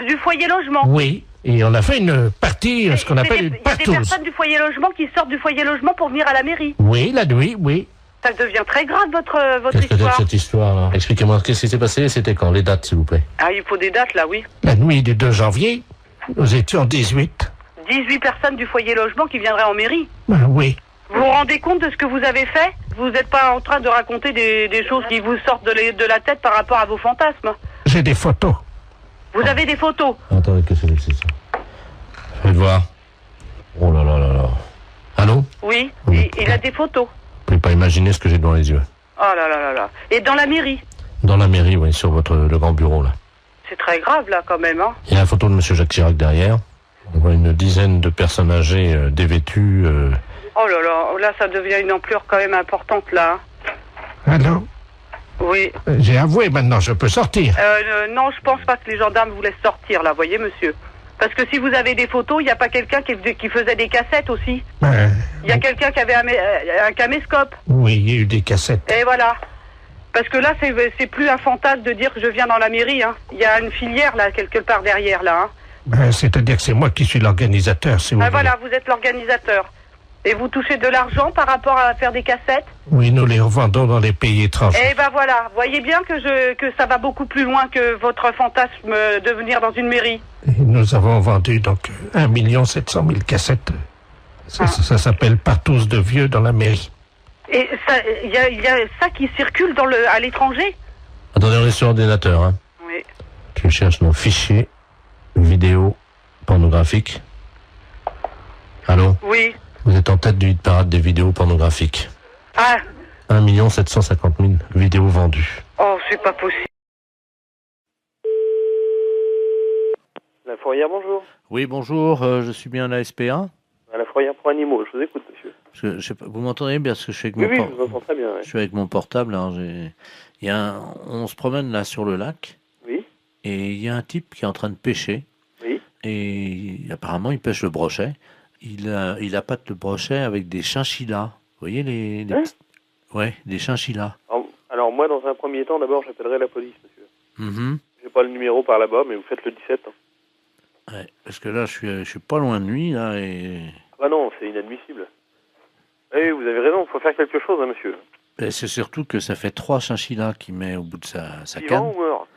S15: Du foyer logement.
S16: Oui. Et on a fait une partie, ce qu'on appelle une partouze.
S15: Il y a des personnes du foyer logement qui sortent du foyer logement pour venir à la mairie.
S16: Oui, la nuit, oui.
S15: Ça devient très grave, votre
S2: Qu'est-ce que c'est
S15: histoire.
S2: que cette histoire, là? Expliquez-moi, qu'est-ce qui s'est passé? C'était quand? Les dates, s'il vous plaît.
S15: Ah, il faut des dates, là, oui.
S16: La nuit du 2 janvier, nous étions 18.
S15: 18 personnes du foyer logement qui viendraient en mairie?
S16: Oui.
S15: Vous vous rendez compte de ce que vous avez fait? Vous n'êtes pas en train de raconter des choses qui vous sortent de la tête par rapport à vos fantasmes?
S16: J'ai des photos.
S15: Vous avez des photos?
S2: Attendez, qu'est-ce que c'est ça? Faites voir. Oh là là là là. Allô?
S15: Oui, il a des photos.
S2: Vous pouvez pas imaginer ce que j'ai devant les yeux.
S15: Oh là là là là. Et dans la mairie?
S2: Dans la mairie, oui, sur le grand bureau, là.
S15: C'est très grave, là, quand même, hein?
S2: Il y a la photo de monsieur Jacques Chirac derrière. On voit une dizaine de personnes âgées, dévêtues.
S15: Oh là là, là, ça devient une ampleur quand même importante, là.
S16: Allô?
S15: Oui.
S16: J'ai avoué, maintenant, je peux sortir.
S15: Non, je pense pas que les gendarmes vous laissent sortir, là, voyez, monsieur. Parce que si vous avez des photos, il n'y a pas quelqu'un qui faisait des cassettes aussi? Il y a quelqu'un qui avait un caméscope?
S16: Oui, il y a eu des cassettes.
S15: Et voilà. Parce que là, c'est plus un fantasme de dire que je viens dans la mairie, hein. Il y a une filière, là, quelque part derrière, là, hein.
S16: C'est-à-dire que c'est moi qui suis l'organisateur, si vous voulez.
S15: Voilà, vous êtes l'organisateur. Et vous touchez de l'argent par rapport à faire des cassettes?
S16: Oui, nous les revendons dans les pays étrangers.
S15: Eh ben voilà, voyez bien que ça va beaucoup plus loin que votre fantasme de venir dans une mairie.
S16: Et nous avons vendu donc 1 700 000 cassettes. Ça s'appelle partouze de vieux dans la mairie.
S15: Et il y a ça qui circule à l'étranger?
S2: Attendez, on est sur ordinateur, hein.
S15: Oui.
S2: Je cherche nos fichiers vidéo pornographiques. Allô?
S15: Oui.
S2: Vous êtes en tête du hit parade des vidéos pornographiques.
S15: Ah.
S2: 1 750 000 vidéos vendues.
S15: Oh, c'est pas possible.
S17: La fourrière, bonjour.
S4: Oui, bonjour, je suis bien à la SPA.
S17: À la fourrière pour animaux, je vous écoute, monsieur.
S4: Parce que, je sais pas, vous m'entendez bien parce que je suis avec
S17: Oui,
S4: mon
S17: oui,
S4: por-
S17: je vous entends très bien.
S4: Je suis avec mon portable. Alors on se promène là sur le lac.
S17: Oui.
S4: Et il y a un type qui est en train de pêcher.
S17: Oui.
S4: Et apparemment, il pêche le brochet. Il appâte le brochet avec des chinchillas. Vous voyez les petits- Ouais, des chinchillas.
S17: Alors, moi, dans un premier temps, d'abord, j'appellerai la police, monsieur.
S4: Mhm.
S17: J'ai pas le numéro par là-bas, mais vous faites le 17. Hein.
S4: Ouais, parce que là, je suis pas loin de lui là et.
S17: Ah non, c'est inadmissible. Oui, vous avez raison, il faut faire quelque chose, hein, monsieur.
S4: Et c'est surtout que ça fait 3 chinchillas qu'il met au bout de sa
S17: Vivant
S4: canne.
S17: ou mort?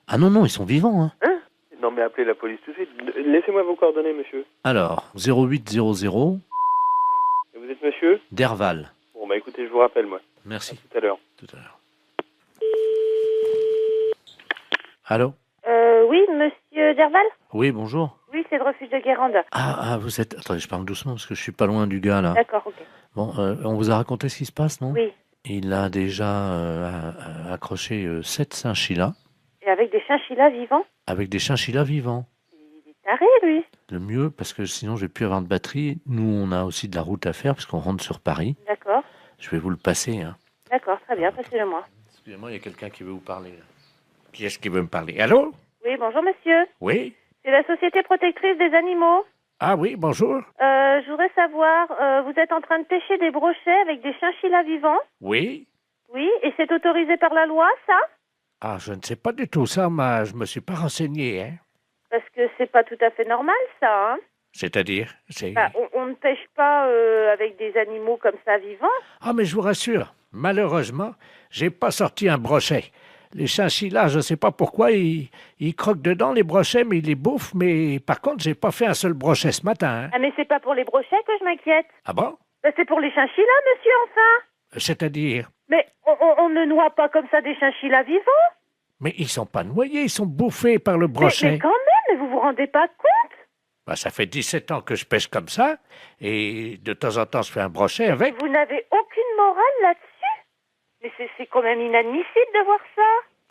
S4: Ah non, ils sont vivants. Hein.
S17: Hein? Non, mais appelez la police tout de suite. Laissez-moi vos coordonnées, monsieur.
S4: Alors, 0800
S17: Et vous êtes monsieur?
S4: Derval.
S17: Bon, bah écoutez, je vous rappelle, moi.
S4: Merci.
S17: À tout à l'heure.
S4: Tout à l'heure. Allô?
S18: Oui, monsieur Derval?
S4: Oui, bonjour.
S18: Oui, c'est le refuge de Guérande.
S4: Ah, vous êtes... Attendez, je parle doucement parce que je suis pas loin du gars, là.
S18: D'accord, ok.
S4: Bon, on vous a raconté ce qui se passe, non?
S18: Oui.
S4: Il a déjà accroché 7 chinchillas
S18: Et avec des chinchillas vivants?
S4: avec des chinchillas vivants.
S18: Taré, lui.
S4: Le mieux, parce que sinon je vais plus avoir de batterie. Nous, on a aussi de la route à faire parce qu'on rentre sur Paris.
S18: D'accord.
S4: Je vais vous le passer. Hein.
S18: D'accord, très bien, passez-le-moi.
S4: Excusez-moi, il y a quelqu'un qui veut vous parler. Là. Qui est-ce qui veut me parler? Allô?
S18: Oui, bonjour, monsieur.
S4: Oui?
S18: C'est la Société Protectrice des Animaux.
S16: Ah oui, bonjour.
S18: Je voudrais savoir, vous êtes en train de pêcher des brochets avec des chinchillas vivants?
S16: Oui?
S18: Oui, et c'est autorisé par la loi, ça?
S16: Ah, je ne sais pas du tout ça, mais je me suis pas renseigné, hein.
S18: Parce que c'est pas tout à fait normal, ça, hein?
S16: C'est-à-dire, c'est...
S18: Bah, on ne pêche pas avec des animaux comme ça vivants.
S16: Ah, mais je vous rassure, malheureusement, j'ai pas sorti un brochet. Les chinchillas, je ne sais pas pourquoi, ils croquent dedans les brochets, mais ils les bouffent. Mais par contre, j'ai pas fait un seul brochet ce matin. Hein.
S18: Ah, mais c'est pas pour les brochets que je m'inquiète.
S16: Ah bon?
S18: Bah, c'est pour les chinchillas, monsieur, enfin.
S16: C'est-à-dire?
S18: Mais on ne noie pas comme ça des chinchillas vivants.
S16: Mais ils sont pas noyés, ils sont bouffés par le brochet.
S18: Mais quand même, vous vous rendez pas compte?
S16: Bah, ça fait 17 ans que je pêche comme ça, et de temps en temps, je fais un brochet avec.
S18: Vous n'avez aucune morale là-dessus? Mais c'est quand même inadmissible de voir ça.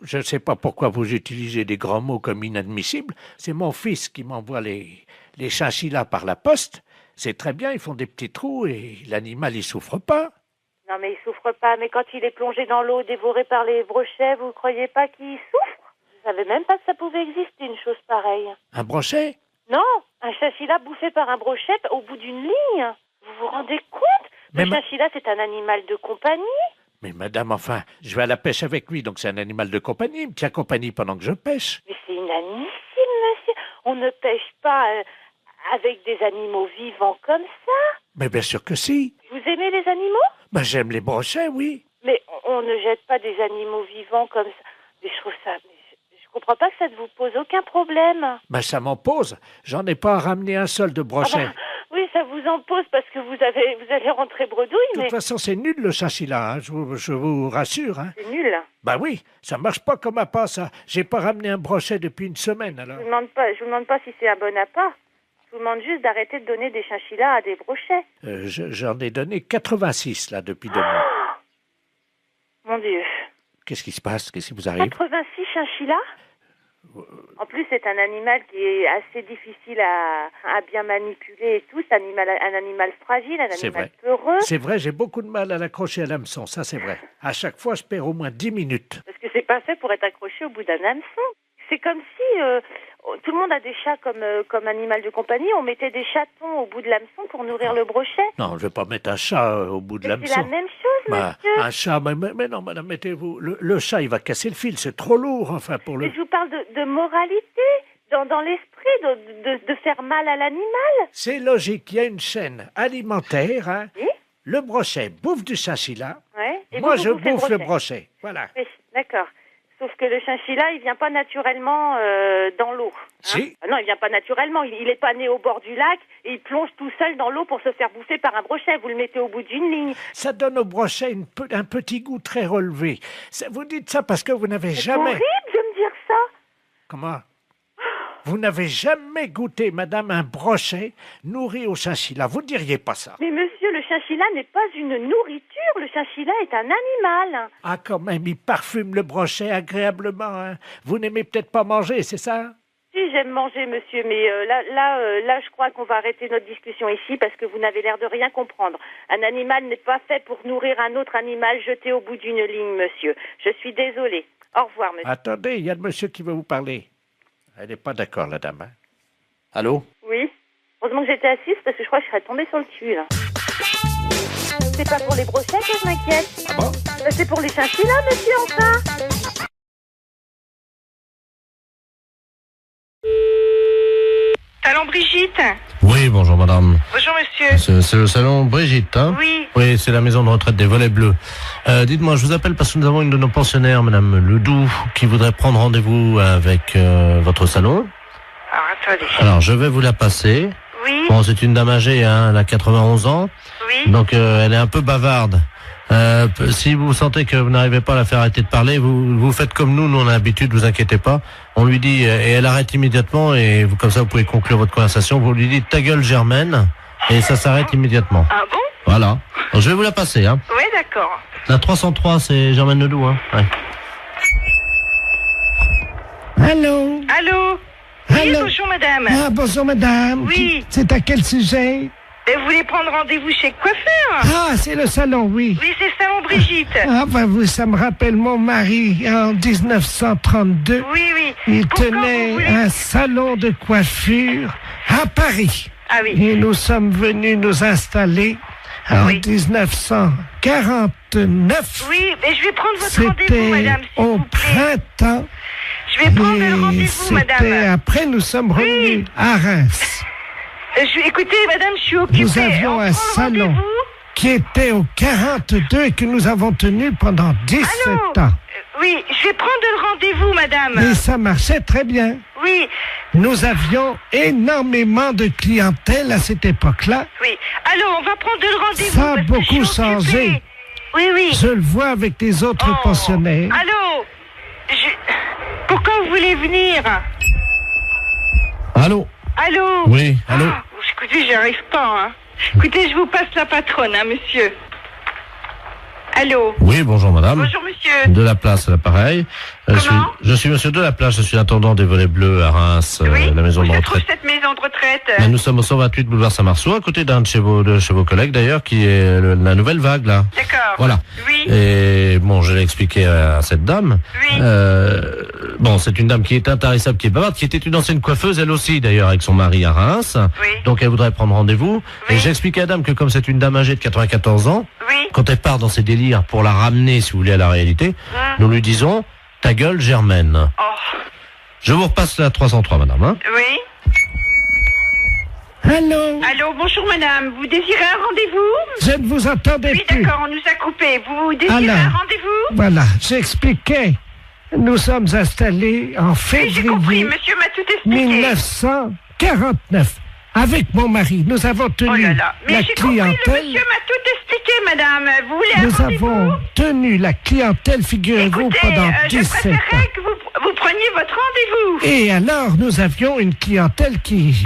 S16: Je ne sais pas pourquoi vous utilisez des grands mots comme inadmissible. C'est mon fils qui m'envoie les chinchillas par la poste. C'est très bien, ils font des petits trous et l'animal, il souffre pas.
S18: Non, mais il souffre pas. Mais quand il est plongé dans l'eau, dévoré par les brochets, vous croyez pas qu'il souffre? Je savais même pas que ça pouvait exister, une chose pareille.
S16: Un brochet?
S18: Non, un chinchilla bouffé par un brochet au bout d'une ligne. Vous vous rendez compte? Le chinchilla, c'est un animal de compagnie.
S16: Mais madame, enfin, je vais à la pêche avec lui, donc c'est un animal de compagnie. Il me tient compagnie pendant que je pêche.
S18: Mais c'est inadmissible, monsieur. On ne pêche pas avec des animaux vivants comme ça.
S16: Mais bien sûr que si.
S18: Vous aimez les animaux?
S16: Ben, j'aime les brochets, oui.
S18: Mais on ne jette pas des animaux vivants comme ça. Mais je trouve ça... Je comprends pas que ça ne vous pose aucun problème.
S16: Ben, ça m'en pose. J'en ai pas ramené un seul de brochet.
S18: Ah bah, oui, ça vous en pose parce que vous allez rentrer bredouille,
S16: De toute façon, c'est nul le chinchilla, hein, je vous rassure. Hein.
S18: C'est nul.
S16: Ben oui, ça marche pas comme appât, ça. J'ai pas ramené un brochet depuis une semaine, alors.
S18: Je vous demande pas si c'est un bon appât. Je vous demande juste d'arrêter de donner des chinchillas à des brochets.
S16: J'en ai donné 86, là, depuis 2 mois.
S18: Mon Dieu.
S16: Qu'est-ce qui se passe? Qu'est-ce qui vous arrive?
S18: 86 chinchillas? En plus, c'est un animal qui est assez difficile à bien manipuler et tout. C'est un animal fragile, un animal peureux.
S16: C'est vrai, j'ai beaucoup de mal à l'accrocher à l'hameçon, ça c'est vrai. À chaque fois, je perds au moins 10 minutes.
S18: Parce que c'est pas fait pour être accroché au bout d'un hameçon. C'est comme si tout le monde a des chats comme animal de compagnie. On mettait des chatons au bout de l'hameçon pour nourrir le brochet.
S16: Non, je vais pas mettre un chat au bout de l'hameçon.
S18: C'est la même chose, monsieur.
S16: Un chat, mais non, madame, mettez-vous... Le chat, il va casser le fil, c'est trop lourd, enfin, pour le...
S18: Mais je vous parle de moralité, dans l'esprit, de faire mal à l'animal.
S16: C'est logique, il y a une chaîne alimentaire, hein. Oui? Le brochet bouffe du chinchilla.
S18: Ouais. Et
S16: moi,
S18: vous
S16: je
S18: bouffez
S16: bouffe le brochet. Voilà.
S18: Oui, d'accord. Sauf que le chinchilla, il vient pas naturellement dans l'eau. Hein.
S16: Si.
S18: Non, il vient pas naturellement. Il est pas né au bord du lac et il plonge tout seul dans l'eau pour se faire bouffer par un brochet. Vous le mettez au bout d'une ligne.
S16: Ça donne au brochet un petit goût très relevé. Vous dites ça parce que vous n'avez jamais...
S18: C'est horrible de me dire ça.
S16: Comment? Vous n'avez jamais goûté, madame, un brochet nourri au chinchilla. Vous ne diriez pas ça.
S18: Mais monsieur, le chinchilla n'est pas une nourriture. Le chinchilla est un animal.
S16: Ah, quand même, il parfume le brochet agréablement. Hein. Vous n'aimez peut-être pas manger, c'est ça?
S18: Si, aussi, j'aime manger, monsieur, mais là, je crois qu'on va arrêter notre discussion ici parce que vous n'avez l'air de rien comprendre. Un animal n'est pas fait pour nourrir un autre animal jeté au bout d'une ligne, monsieur. Je suis désolée. Au revoir, monsieur.
S16: Attendez, il y a le monsieur qui veut vous parler. Elle n'est pas d'accord, la dame. Hein? Allô?
S18: Oui. Heureusement que j'étais assise parce que je crois que je serais tombée sur le cul, là. C'est pas pour les brochettes que je m'inquiète.
S16: Ah bon?
S18: C'est pour les chinchillas, monsieur, enfin.
S7: Salon Brigitte.
S2: Oui, bonjour madame.
S7: Bonjour monsieur.
S2: C'est le salon Brigitte, hein?
S7: Oui.
S2: Oui, c'est la maison de retraite des Volets Bleus. Dites-moi, je vous appelle parce que nous avons une de nos pensionnaires, madame Ledoux, qui voudrait prendre rendez-vous avec votre salon.
S7: Alors, attendez.
S2: Alors, je vais vous la passer.
S7: Oui.
S2: Bon, c'est une dame âgée, hein, elle a 91 ans.
S7: Oui.
S2: Donc, elle est un peu bavarde. Si vous sentez que vous n'arrivez pas à la faire arrêter de parler, vous faites comme nous on a l'habitude, vous inquiétez pas. On lui dit, et elle arrête immédiatement, et vous, comme ça vous pouvez conclure votre conversation, vous lui dites ta gueule Germaine, et ça s'arrête immédiatement.
S7: Ah bon?
S2: Voilà. Donc, je vais vous la passer, hein.
S7: Oui, d'accord.
S2: La 303, c'est Germaine Ledoux, hein. Ouais.
S11: Allô?
S7: Allô? Oui,
S11: Allô?
S7: bonjour madame.
S11: Ah, bonjour madame.
S7: Oui.
S11: C'est à quel sujet?
S7: Vous voulez prendre rendez-vous chez le coiffeur?
S11: Ah, c'est le salon, oui.
S7: Oui, c'est le salon Brigitte.
S11: Ah, ben ça me rappelle mon mari en 1932.
S7: Oui, oui.
S11: Il tenait un salon de coiffure à Paris.
S7: Ah oui.
S11: Et nous sommes venus nous installer en 1949.
S7: Oui, mais je vais prendre votre rendez-vous, madame, s'il
S11: au
S7: vous plaît.
S11: printemps.
S7: Je vais prendre le rendez-vous, madame.
S11: Après, nous sommes revenus à Reims.
S7: Écoutez, madame, je suis occupée.
S11: Nous avions un salon qui était au 42 et que nous avons tenu pendant 17 ans.
S7: Oui, je vais prendre le rendez-vous, madame.
S11: Et ça marchait très bien.
S7: Oui.
S11: Nous avions énormément de clientèle à cette époque-là.
S7: Oui. Alors, on va prendre le rendez-vous.
S11: Ça a
S7: parce que je
S11: beaucoup
S7: suis
S11: changé.
S7: occupée. Oui, oui.
S11: Je le vois avec les autres pensionnaires.
S7: Allô? Pourquoi vous voulez venir?
S2: Allô?
S7: Allô?
S2: Oui, allô?
S7: Écoutez, j'y arrive pas, hein. Écoutez, je vous passe la patronne, hein, monsieur. Allô?
S2: Oui, bonjour madame.
S7: Bonjour monsieur.
S2: De la place à l'appareil. Je suis monsieur de la place, je suis l'intendant des Volets Bleus à Reims, la maison de
S7: Je
S2: retraite.
S7: trouve cette maison de retraite.
S2: Mais nous sommes au 128 boulevard Saint-Marceau, à côté d'un de chez vos collègues d'ailleurs, qui est la nouvelle vague là.
S7: D'accord.
S2: Voilà.
S7: Oui.
S2: Et bon, je l'ai expliqué à cette dame.
S7: Oui.
S2: Bon, c'est une dame qui est intarissable, qui est bavarde, qui était une ancienne coiffeuse, elle aussi d'ailleurs, avec son mari à Reims.
S7: Oui.
S2: Donc elle voudrait prendre rendez-vous.
S7: Oui.
S2: Et j'ai expliqué à la dame que comme c'est une dame âgée de 94 ans,
S7: oui.
S2: quand elle part dans ses délires pour la ramener, si vous voulez, à la réalité, nous lui disons ta gueule Germaine.
S7: Oh.
S2: Je vous repasse la 303, madame. Hein.
S7: Oui.
S11: Allô?
S7: Allô, bonjour madame. Vous désirez un rendez-vous?
S11: Je ne vous entendais
S7: plus.
S11: plus.
S7: Oui, d'accord, on nous a coupé. Vous désirez
S11: Alors,
S7: un rendez-vous?
S11: Voilà, j'expliquais. Nous sommes installés en février
S7: j'ai compris, monsieur m'a tout expliqué.
S11: 1949. Avec mon mari, nous avons tenu
S7: Mais
S11: la
S7: j'ai compris, le
S11: clientèle.
S7: monsieur m'a tout expliqué, madame. Vous voulez un
S11: Nous
S7: rendez-vous?
S11: avons tenu la clientèle, figurez-vous, pendant
S7: je
S11: 17 ans.
S7: préférerais que vous preniez votre rendez-vous.
S11: Et alors, nous avions une clientèle qui...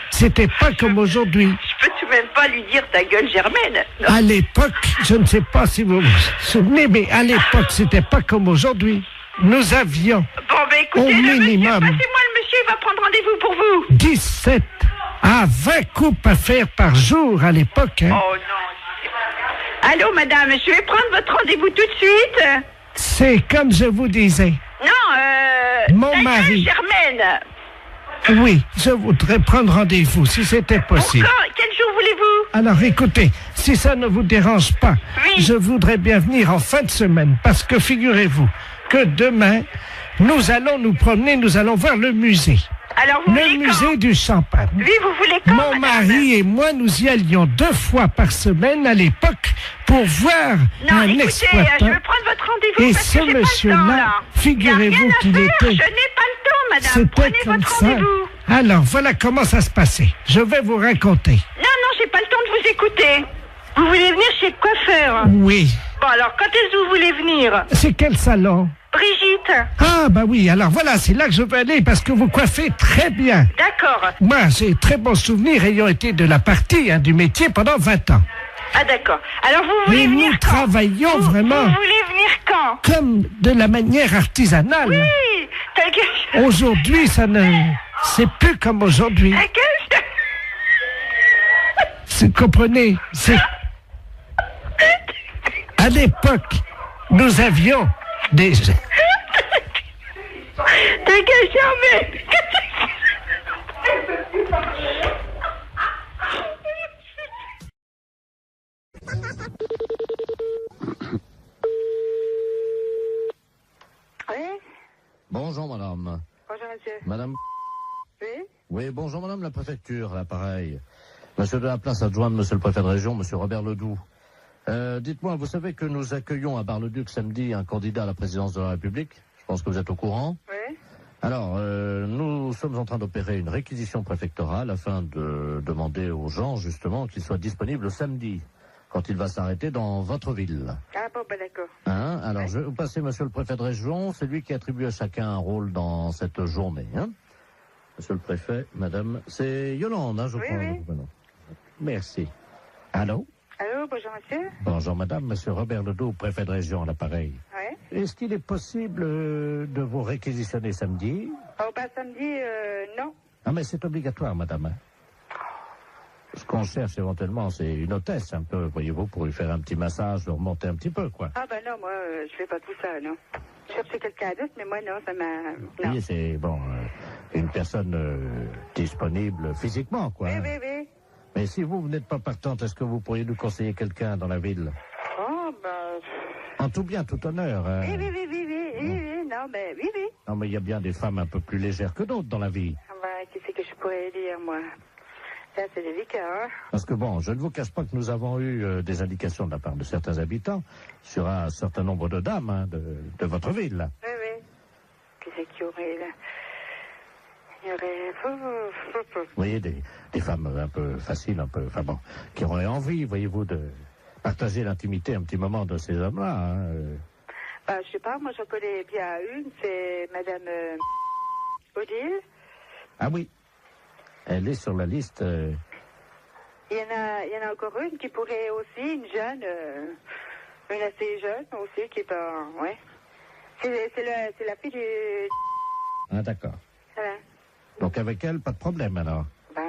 S11: C'était pas comme aujourd'hui.
S7: Je peux tout de même pas lui dire ta gueule Germaine. Non.
S11: À l'époque, je ne sais pas si vous vous souvenez, mais à l'époque, c'était pas comme aujourd'hui. Nous avions
S7: écoutez,
S11: au minimum
S7: passez-moi le monsieur, il va prendre rendez-vous pour vous.
S11: 17 à 20 coupes à faire par jour à l'époque. Hein.
S7: Oh non. Allô, madame, je vais prendre votre rendez-vous tout de suite.
S11: C'est comme je vous disais.
S7: Non,
S11: mon mari.
S7: Germaine.
S11: Oui, je voudrais prendre rendez-vous si c'était possible.
S7: Pourquoi? Quel jour voulez-vous?
S11: Alors écoutez, si ça ne vous dérange pas, je voudrais bien venir en fin de semaine parce que figurez-vous que demain, nous allons nous promener, nous allons voir le musée.
S7: Alors vous
S11: le musée du champagne.
S7: Oui, vous voulez quand,
S11: Mon mari et moi, nous y allions 2 fois par semaine à l'époque pour voir un exploitant.
S7: Je veux prendre votre rendez-vous
S11: et
S7: parce
S11: ce
S7: que j'ai pas le temps,
S11: monsieur-là,
S7: là.
S11: figurez-vous qu'il était...
S7: Je n'ai pas le temps, madame.
S11: C'était
S7: Prenez
S11: comme
S7: votre
S11: ça.
S7: rendez-vous.
S11: Alors, voilà comment ça se passait. Je vais vous raconter.
S7: Non, j'ai pas le temps de vous écouter. Vous voulez venir chez le coiffeur?
S11: Oui.
S7: Bon, alors, quand est-ce que vous voulez venir?
S11: C'est quel salon?
S7: Brigitte.
S11: Ah, bah oui, alors voilà, c'est là que je veux aller parce que vous coiffez très bien.
S7: D'accord.
S11: Moi, j'ai très bons souvenirs ayant été de la partie, du métier pendant 20 ans.
S7: Ah, d'accord. Alors, vous voulez
S11: et
S7: venir
S11: nous
S7: quand?
S11: travaillons vraiment...
S7: Vous voulez venir quand?
S11: Comme de la manière artisanale.
S7: Oui,
S11: Aujourd'hui, ça C'est plus comme aujourd'hui. Vous comprenez? C'est... À l'époque, nous avions des...
S7: T'es que jamais.
S12: Oui.
S8: Bonjour, madame.
S12: Bonjour, monsieur.
S8: Madame.
S12: Oui.
S8: Oui, bonjour, madame la préfecture, l'appareil. Monsieur de la place adjoint de monsieur le préfet de région, monsieur Robert Ledoux. Dites-moi, vous savez que nous accueillons à Bar-le-Duc samedi un candidat à la présidence de la République? Je pense que vous êtes au courant.
S12: Oui.
S8: Alors, nous sommes en train d'opérer une réquisition préfectorale afin de demander aux gens, justement, qu'ils soient disponibles samedi, quand il va s'arrêter dans votre ville.
S12: Ah bon, ben d'accord.
S8: Hein? Alors, je vais vous passer monsieur le préfet de région, c'est lui qui attribue à chacun un rôle dans cette journée. Hein? Monsieur le préfet, madame, c'est Yolande, hein, je crois.
S12: Oui.
S8: Merci. Allô?
S12: Allô, bonjour, monsieur.
S8: Bonjour, madame, monsieur Robert Ledoux, préfet de région à l'appareil.
S12: Oui.
S8: Est-ce qu'il est possible de vous réquisitionner samedi?
S12: Oh, bah, samedi, non.
S8: Ah, mais c'est obligatoire, madame. Ce qu'on cherche éventuellement, c'est une hôtesse, un peu, voyez-vous, pour lui faire un petit massage, le remonter un petit peu, quoi.
S12: Ah, ben non, moi, je fais pas tout ça, non. Je cherchais quelqu'un d'autre, mais moi, non, ça m'a... Non.
S8: Oui, c'est, bon, une personne disponible physiquement, quoi.
S12: Oui.
S8: Mais si vous n'êtes pas partante, est-ce que vous pourriez nous conseiller quelqu'un dans la ville?
S12: Oh, ben...
S8: En tout bien, tout honneur. Hein.
S12: Oui, non, mais oui.
S8: Non, mais il y a bien des femmes un peu plus légères que d'autres dans la vie.
S12: Ah, ben, qu'est-ce que je pourrais dire, moi? Ça, c'est délicat, hein?
S8: Parce que bon, je ne vous cache pas que nous avons eu des indications de la part de certains habitants sur un certain nombre de dames hein, de votre ville.
S12: Oui. Qu'est-ce qu'il y aurait, là? Il y aurait...
S8: Vous voyez, des femmes un peu faciles, un peu... Enfin bon, qui auraient envie, voyez-vous, de partager l'intimité un petit moment de ces hommes-là. Hein.
S12: Bah, je sais pas, moi, je connais bien une, c'est Madame Odile.
S8: Ah oui. Elle est sur la liste.
S12: Il y en a encore une qui pourrait aussi, une jeune, une assez jeune aussi, qui est pas... Ouais. C'est la fille du...
S8: Ah, d'accord.
S12: Voilà.
S8: Donc avec elle, pas de problème alors?
S12: Ben,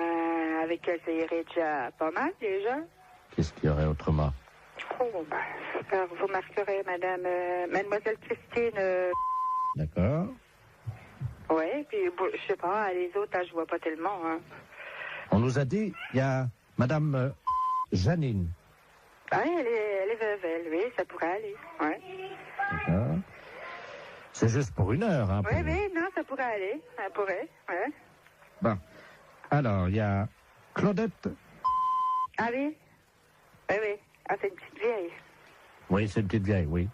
S12: avec elle, ça irait déjà pas mal, déjà.
S8: Qu'est-ce qu'il y aurait autrement?
S12: Oh, ben, alors, vous marquerez Mademoiselle Christine...
S8: D'accord.
S12: Ouais, puis, bon, je sais pas, les autres, là, je vois pas tellement, hein.
S8: On nous a dit, il y a Madame Janine.
S12: Ah, elle est veuve, elle, oui, ça pourrait aller, ouais.
S8: D'accord. C'est juste pour 1 heure, hein.
S12: Oui, non, ça pourrait aller, ça pourrait, ouais.
S8: Bon. Alors, il y a Claudette.
S12: Ah oui? Oui. Ah, c'est une petite vieille.
S8: Oui, c'est une petite vieille, oui.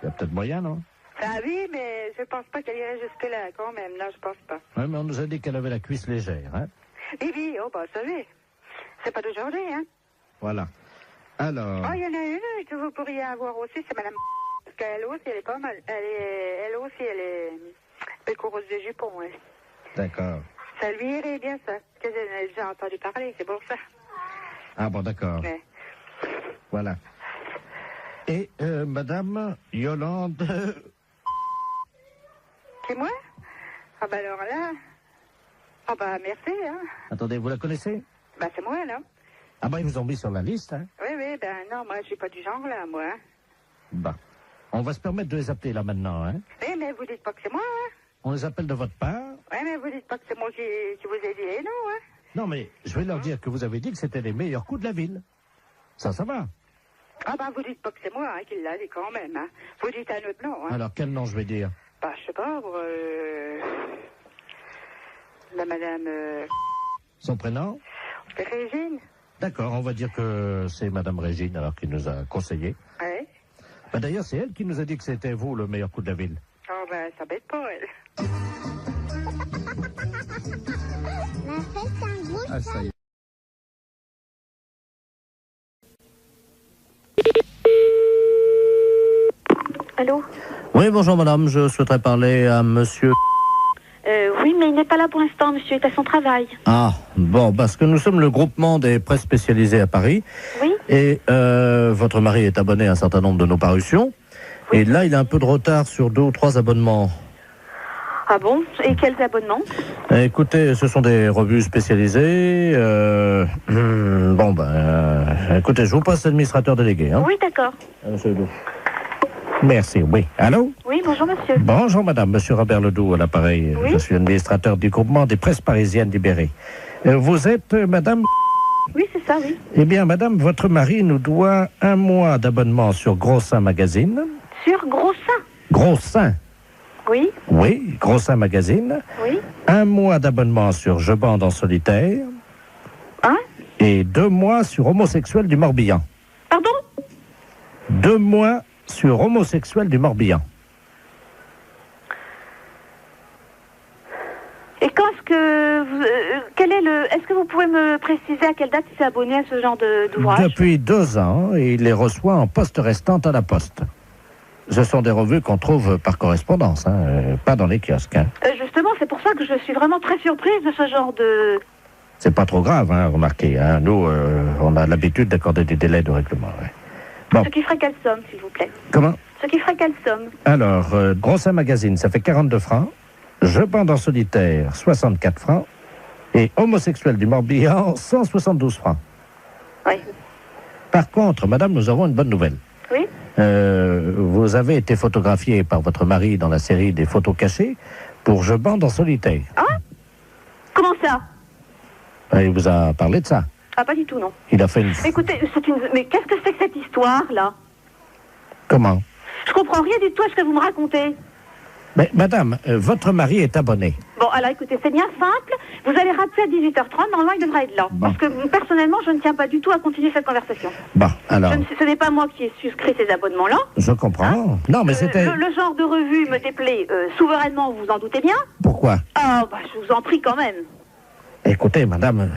S8: Il y a peut-être moyen, non?
S12: Ah oui, mais je pense pas qu'elle irait jusque-là, quand même. Non, je pense pas.
S8: Oui, mais on nous a dit qu'elle avait la cuisse légère, hein?
S12: Oui, oh, bah, ça oui. C'est pas d'aujourd'hui, hein?
S8: Voilà. Alors...
S12: Oh, il y en a une que vous pourriez avoir aussi, c'est Madame... Parce qu'elle aussi, elle est pas mal. Elle aussi, elle est... Pécoureuse de jupon, ouais.
S8: D'accord.
S12: Ça lui irait bien, ça. Parce que j'en ai déjà entendu parler, c'est pour ça.
S8: Ah bon, d'accord.
S12: Ouais.
S8: Voilà. Et Madame Yolande...
S12: C'est moi? Ah bah alors là... Ah bah merci, hein.
S8: Attendez, vous la connaissez?
S12: Bah c'est moi, là.
S8: Ah bah ils vous ont mis sur la liste, hein?
S12: Oui, ben non, moi je suis pas du genre, là, moi.
S8: Bah, on va se permettre de les appeler là maintenant, hein?
S12: Oui, mais vous dites pas que c'est moi, hein?
S8: On les appelle de votre part?
S12: Oui, mais vous dites pas que c'est moi qui vous ai dit, non, hein?
S8: Non, mais je vais leur dire que vous avez dit que c'était les meilleurs coups de la ville. Ça va.
S12: Ah bah vous dites pas que c'est moi, hein, qui l'a dit quand même, hein. Vous dites un autre nom, hein.
S8: Alors, quel nom je vais dire?
S12: Bah, je sais pas, la madame...
S8: Son prénom?
S12: Régine.
S8: D'accord, on va dire que c'est Madame Régine, alors, qui nous a conseillé.
S12: Oui.
S8: Bah, d'ailleurs, c'est elle qui nous a dit que c'était vous, le meilleur coup de la ville.
S12: Oh, ben, ça bête pas, elle.
S8: Ah, ça y est.
S18: Allô?
S8: Oui, bonjour madame, je souhaiterais parler à monsieur...
S18: Oui, mais il n'est pas là pour l'instant, monsieur est à son travail.
S8: Ah, bon, parce que nous sommes le groupement des presses spécialisées à Paris.
S18: Oui.
S8: Et votre mari est abonné à un certain nombre de nos parutions. Oui. Et là, il a un peu de retard sur 2 ou 3 abonnements.
S18: Ah bon? Et quels abonnements?
S8: Écoutez, ce sont des revues spécialisées. Écoutez, je vous passe l'administrateur délégué. Hein.
S18: Oui, d'accord.
S8: Monsieur Ledoux. Merci, oui. Allô?
S18: Oui, bonjour monsieur.
S8: Bonjour madame, monsieur Robert Ledoux à l'appareil.
S18: Oui.
S8: Je suis administrateur du groupement des presses parisiennes libérées. Vous êtes madame?
S18: Oui, c'est ça, oui.
S8: Eh bien madame, votre mari nous doit 1 mois d'abonnement sur Gros Seins Magazine.
S18: Sur Gros Seins?
S8: Gros Seins?
S18: Oui.
S8: Oui, Gros Seins Magazine.
S18: Oui.
S8: 1 mois d'abonnement sur Je bande en solitaire.
S18: Hein?
S8: Et 2 mois sur Homosexuel du Morbihan.
S18: Pardon?
S8: 2 mois sur Homosexuel du Morbihan.
S18: Et quand est-ce que vous, est-ce que vous pouvez me préciser à quelle date il s'est abonné à ce genre d'ouvrage?
S8: Depuis 2 ans, et il les reçoit en poste restante à la poste. Ce sont des revues qu'on trouve par correspondance, pas dans les kiosques.
S18: Justement, c'est pour ça que je suis vraiment très surprise de ce genre de...
S8: C'est pas trop grave, remarquez. Nous, on a l'habitude d'accorder des délais de règlement. Ouais. Bon.
S18: Ce qui ferait quelle somme, s'il vous plaît?
S8: Comment?
S18: Ce qui ferait quelle somme?
S8: Alors, Gros Seins Magazine, ça fait 42 francs. Je bande en solitaire, 64 francs. Et Homosexuel du Morbihan, 172 francs.
S18: Oui.
S8: Par contre, madame, nous avons une bonne nouvelle.
S18: Oui.
S8: Vous avez été photographiée par votre mari dans la série des photos cachées pour Je bande en solitaire.
S18: Hein? Comment ça?
S8: Il vous a parlé de ça?
S18: Ah, pas du tout, non.
S8: Il a fait une...
S18: Écoutez, mais qu'est-ce que c'est que cette histoire-là?
S8: Comment?
S18: Je comprends rien du tout à ce que vous me racontez.
S8: Mais madame, votre mari est abonné.
S18: Bon, alors écoutez, c'est bien simple. Vous allez rappeler à 18h30, normalement il devrait être là.
S8: Bon.
S18: Parce que personnellement, je ne tiens pas du tout à continuer cette conversation.
S8: Bon, alors...
S18: Ce n'est pas moi qui ai souscrit ces abonnements-là.
S8: Je comprends. Non, mais c'était...
S18: Le genre de revue me déplaît souverainement, vous vous en doutez bien.
S8: Pourquoi?
S18: Ah, je vous en prie quand même.
S8: Écoutez, madame,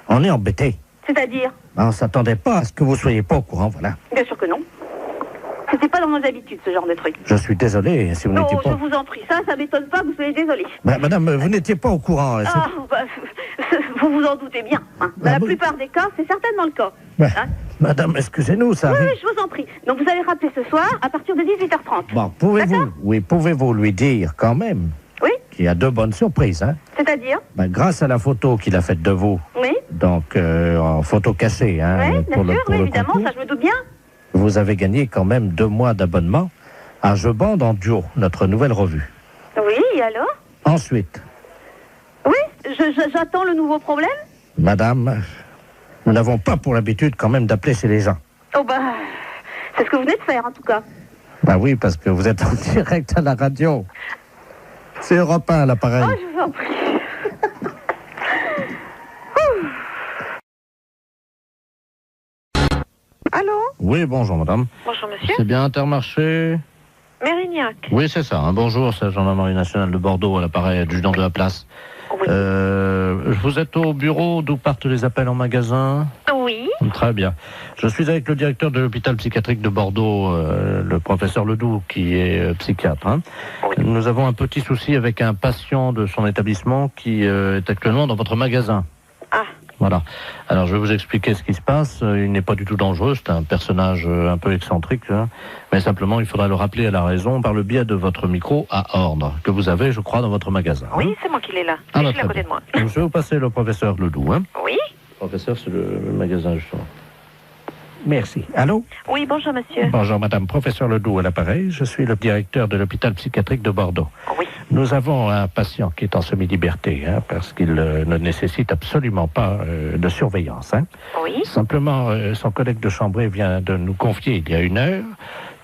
S8: on est embêtés.
S18: C'est-à-dire?
S8: On ne s'attendait pas à ce que vous soyez pas au courant, voilà.
S18: Bien sûr que non. C'était pas dans nos habitudes, ce genre de truc.
S8: Je suis désolé si vous n'étiez pas...
S18: Non, je vous en prie, ça m'étonne pas que vous soyez désolé.
S8: Madame, vous n'étiez pas au courant.
S18: Vous vous en doutez bien. Dans la plupart des cas, c'est certainement le cas.
S8: Madame, excusez-nous, ça
S18: Oui,
S8: arrive.
S18: oui, je vous en prie. Donc vous allez rappeler ce soir à partir de 18h30.
S8: Bon, pouvez-vous lui dire quand même qu'il y a 2 bonnes surprises,
S18: C'est-à-dire?
S8: Grâce à la photo qu'il a faite de vous,
S18: oui.
S8: Donc en photo cachée,
S18: oui,
S8: pour
S18: bien sûr,
S8: le
S18: évidemment,
S8: concours,
S18: ça je me doute bien.
S8: vous avez gagné quand même 2 mois d'abonnement à Je bande en duo, notre nouvelle revue.
S18: Oui, et alors?
S8: Ensuite,
S18: oui, j'attends le nouveau problème.
S8: madame, nous n'avons pas pour l'habitude quand même d'appeler chez les gens.
S18: Oh c'est ce que vous venez de faire en tout cas.
S8: Oui, parce que vous êtes en direct à la radio. C'est Europe 1 à l'appareil.
S18: Oh, je vous en prie.
S1: Allô?
S8: Oui, bonjour madame.
S18: Bonjour monsieur.
S8: C'est bien Intermarché?
S18: Mérignac.
S8: Oui, c'est ça. Bonjour, c'est la gendarmerie nationale de Bordeaux à l'appareil, adjudant de la place.
S18: Oui.
S8: Vous êtes au bureau d'où partent les appels en magasin?
S18: Oui.
S8: Très bien. Je suis avec le directeur de l'hôpital psychiatrique de Bordeaux, le professeur Ledoux, qui est psychiatre.
S18: Oui.
S8: Nous avons un petit souci avec un patient de son établissement qui est actuellement dans votre magasin.
S18: Ah.
S8: Voilà. Alors, je vais vous expliquer ce qui se passe. Il n'est pas du tout dangereux. C'est un personnage un peu excentrique. Mais simplement, il faudra le rappeler à la raison par le biais de votre micro à ordre, que vous avez, je crois, dans votre magasin.
S18: Oui, c'est moi qui l'ai là.
S8: Ah,
S18: je suis à côté de moi.
S8: Je vais vous passer le professeur Ledoux.
S18: Oui.
S8: Le professeur, c'est le magasin, justement. Merci. Allô?
S18: Oui, bonjour monsieur.
S8: Bonjour madame, professeur Ledoux à l'appareil. Je suis le directeur de l'hôpital psychiatrique de Bordeaux.
S18: Oui.
S8: Nous avons un patient qui est en semi-liberté, parce qu'il ne nécessite absolument pas de surveillance.
S18: Oui.
S8: Simplement, son collègue de chambrée vient de nous confier il y a 1 heure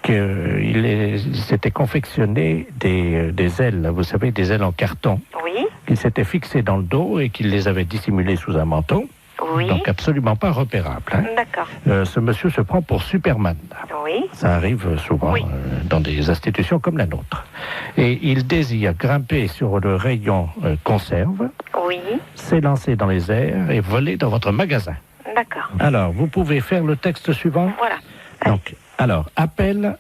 S8: qu'il s'était confectionné des ailes, vous savez, des ailes en carton.
S18: Oui.
S8: Qu'il s'était fixé dans le dos et qu'il les avait dissimulées sous un manteau.
S18: Oui.
S8: Donc absolument pas repérable.
S18: D'accord.
S8: Ce monsieur se prend pour Superman.
S18: Oui.
S8: Ça arrive souvent dans des institutions comme la nôtre. Et il désire grimper sur le rayon conserve,
S18: oui,
S8: s'élancer dans les airs et voler dans votre magasin.
S18: D'accord.
S8: Alors, vous pouvez faire le texte suivant.
S18: Voilà.
S8: Donc, appel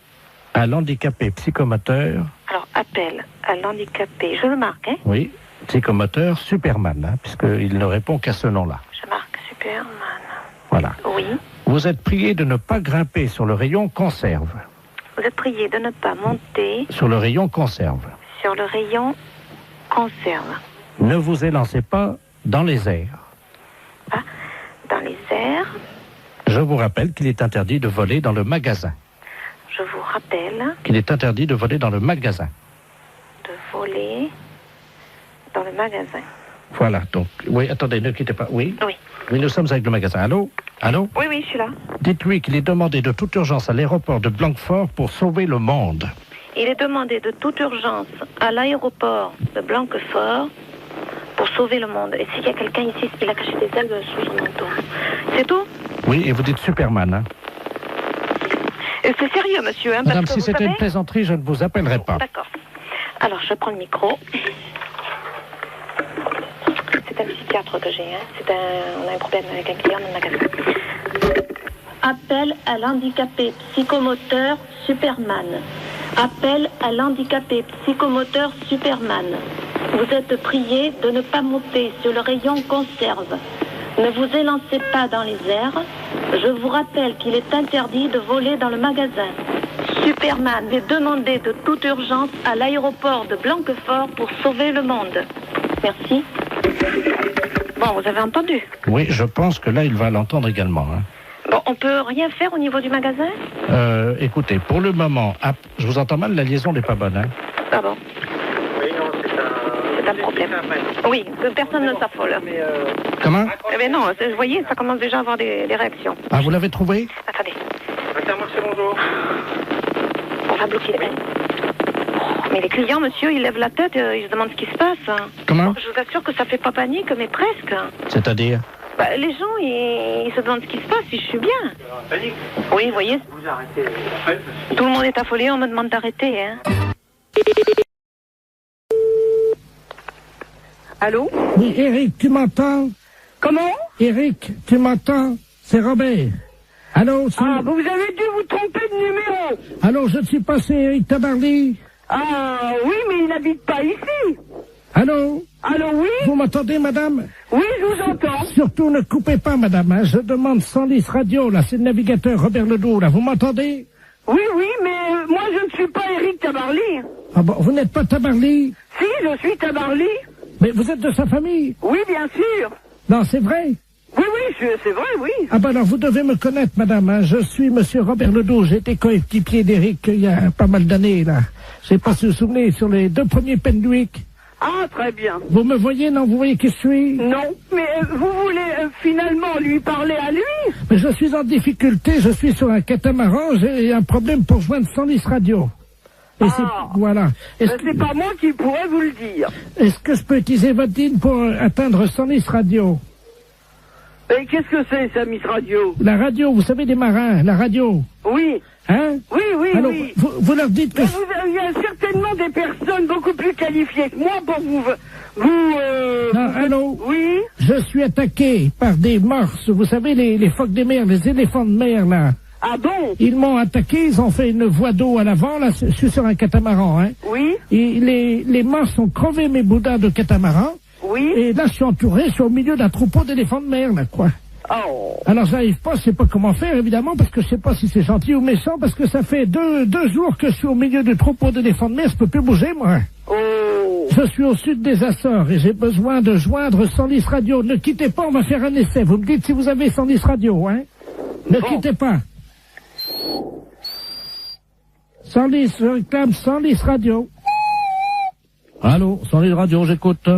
S8: à l'handicapé psychomoteur.
S18: Alors, appel à l'handicapé, je le marque,
S8: Oui, psychomoteur Superman, puisqu'il ne répond qu'à ce nom-là.
S18: Je marque Superman.
S8: Voilà.
S18: Oui.
S8: Vous êtes prié de ne pas grimper sur le rayon conserve.
S18: Vous êtes prié de ne pas monter
S8: sur le rayon conserve.
S18: sur le rayon conserve.
S16: Ne vous élancez pas dans les airs.
S18: Dans les airs,
S16: Je vous rappelle qu'il est interdit de voler dans le magasin.
S18: je vous rappelle
S16: Qu'il est interdit de voler dans le magasin.
S18: de voler dans le magasin.
S16: Voilà, donc, oui, attendez, ne quittez pas. Oui. Oui, nous sommes avec le magasin. Allô? Allô?
S18: Oui, oui, je suis là.
S16: Dites-lui qu'il est demandé de toute urgence à l'aéroport de Blanquefort pour sauver le monde.
S18: Il est demandé de toute urgence à l'aéroport de Blanquefort pour sauver le monde. Et s'il y a quelqu'un ici, il a caché des ailes sous son manteau. C'est tout?
S16: Oui, et vous dites Superman, hein?
S18: C'est sérieux, monsieur, hein,
S16: Madame,
S18: parce que
S16: si
S18: vous
S16: c'était
S18: savez...
S16: une plaisanterie, je ne vous appellerai pas.
S18: D'accord. Alors, je prends le micro. C'est un psychiatre que j'ai, hein. On a un problème avec un client dans le magasin. Appel à l'handicapé psychomoteur Superman. Appel à l'handicapé psychomoteur Superman. Vous êtes prié de ne pas monter sur le rayon conserve. Ne vous élancez pas dans les airs. Je vous rappelle qu'il est interdit de voler dans le magasin. Superman est demandé de toute urgence à l'aéroport de Blanquefort pour sauver le monde. Merci. Bon, vous avez entendu?
S16: Oui, je pense que là, il va l'entendre également, hein.
S18: Bon, on peut rien faire au niveau du magasin?
S16: Écoutez, pour le moment, je vous entends mal, la liaison n'est pas bonne, hein.
S18: Ah bon?
S3: Oui, non,
S18: C'est un problème. Oui, que personne ne s'affole.
S16: Comment?
S18: Eh bien non, vous voyez, ça commence déjà à avoir des réactions.
S16: Ah, vous l'avez trouvé?
S18: Attendez,
S3: Intermarché, bonjour.
S18: on va bloquer les... Mais les clients, monsieur, ils lèvent la tête, ils se demandent ce qui se passe.
S16: Comment?
S18: Je vous assure que ça fait pas panique, mais presque.
S16: C'est-à-dire?
S18: Bah, les gens, ils se demandent ce qui se passe, si je suis bien.
S3: Panique?
S18: Oui, vous voyez,
S3: Vous arrêtez.
S18: tout le monde est affolé, on me demande d'arrêter, hein.
S14: Allô?
S11: Oui, Eric, tu m'entends?
S14: Comment?
S11: Eric, tu m'entends? C'est Robert. Allô, c'est...
S14: Ah, vous avez dû vous tromper de numéro.
S11: Allô, je ne suis pas, c'est Eric Tabarly.
S14: Ah, oui, mais il n'habite pas ici.
S11: Allô?
S14: Allô, oui?
S11: Vous m'entendez, madame?
S14: Oui, je vous entends.
S11: Surtout, ne coupez pas, madame, hein. Je demande Sanlis Radio, là, c'est le navigateur Robert Ledoux, là. Vous m'entendez?
S14: Oui, oui, mais moi, je ne suis pas Eric Tabarly.
S11: Ah bon, vous n'êtes pas Tabarly?
S14: Si, je suis Tabarly.
S11: Mais vous êtes de sa famille?
S14: Oui, bien sûr.
S11: Non, c'est vrai?
S14: Oui, oui, c'est vrai, oui.
S11: Ah ben alors, vous devez me connaître, madame, hein. Je suis monsieur Robert Ledoux. J'ai été coéquipier d'Eric il y a pas mal d'années, là. Je sais pas si vous vous souvenez, sur les 2 premiers Penduic.
S14: Ah, très bien.
S11: Vous me voyez, non? Vous voyez qui je suis?
S14: Non, mais vous voulez finalement lui parler à lui?
S11: Mais je suis en difficulté, je suis sur un catamaran, j'ai un problème pour joindre Sanlis Radio. Et voilà.
S14: C'est pas moi qui pourrais vous le dire.
S11: Est-ce que je peux utiliser votre ligne pour atteindre Sanlis Radio?
S14: Et qu'est-ce que c'est, ça, Miss Radio?
S11: La radio, vous savez, des marins, la radio.
S14: Oui.
S11: Hein?
S14: Oui, oui,
S11: alors,
S14: oui.
S11: Vous leur dites que...
S14: Il y a certainement des personnes beaucoup plus qualifiées que moi pour vous...
S11: Non, allô?
S14: Oui?
S11: Je suis attaqué par des morses, vous savez, les phoques des mers, les éléphants de mer, là.
S14: Ah bon?
S11: Ils m'ont attaqué, ils ont fait une voie d'eau à l'avant, là, je suis sur un catamaran, hein.
S14: Oui?
S11: Et les morses ont crevé mes boudins de catamaran.
S14: Oui?
S11: Et là, je suis entouré, je suis au milieu d'un troupeau d'éléphants de mer, là, quoi.
S14: Oh.
S11: Alors, j'arrive pas, je sais pas comment faire, évidemment, parce que je sais pas si c'est gentil ou méchant, parce que ça fait deux jours que je suis au milieu du troupeau d'éléphants de mer, je peux plus bouger, moi.
S14: Oh.
S11: Je suis au sud des Açores et j'ai besoin de joindre Sanlis Radio. Ne quittez pas, on va faire un essai. Vous me dites si vous avez Sanlis Radio, hein? Ne quittez pas. Sanlis, je réclame Sanlis Radio. Allô, Sanlis Radio, j'écoute.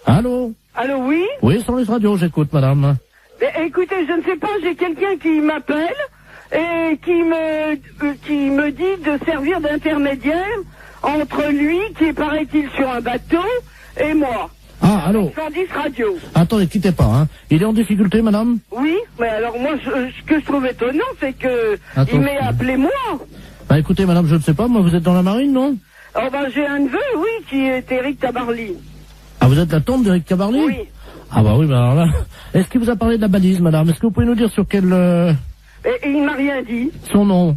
S11: Allô?
S14: Allô, oui?
S11: Oui, Sanlis Radio, j'écoute, madame.
S14: Mais, écoutez, je ne sais pas, j'ai quelqu'un qui m'appelle et qui me dit de servir d'intermédiaire entre lui, qui est, paraît-il, sur un bateau, et moi.
S11: Ah, allô?
S14: Sanlis Radio.
S11: Attendez, quittez pas, hein. Il est en difficulté, madame?
S14: Oui, mais alors moi, ce que je trouve étonnant, c'est que il m'ait appelé moi.
S11: Bah écoutez, madame, je ne sais pas, moi, vous êtes dans la marine, non?
S14: Oh ben, j'ai un neveu, oui, qui est Eric Tabarly.
S11: Ah, vous êtes la tombe d'Eric Tabarly?
S14: Oui.
S11: Ah bah oui, bah alors là... Est-ce qu'il vous a parlé de la balise, madame? Est-ce que vous pouvez nous dire sur quel...
S14: Et il m'a rien dit.
S11: Son nom?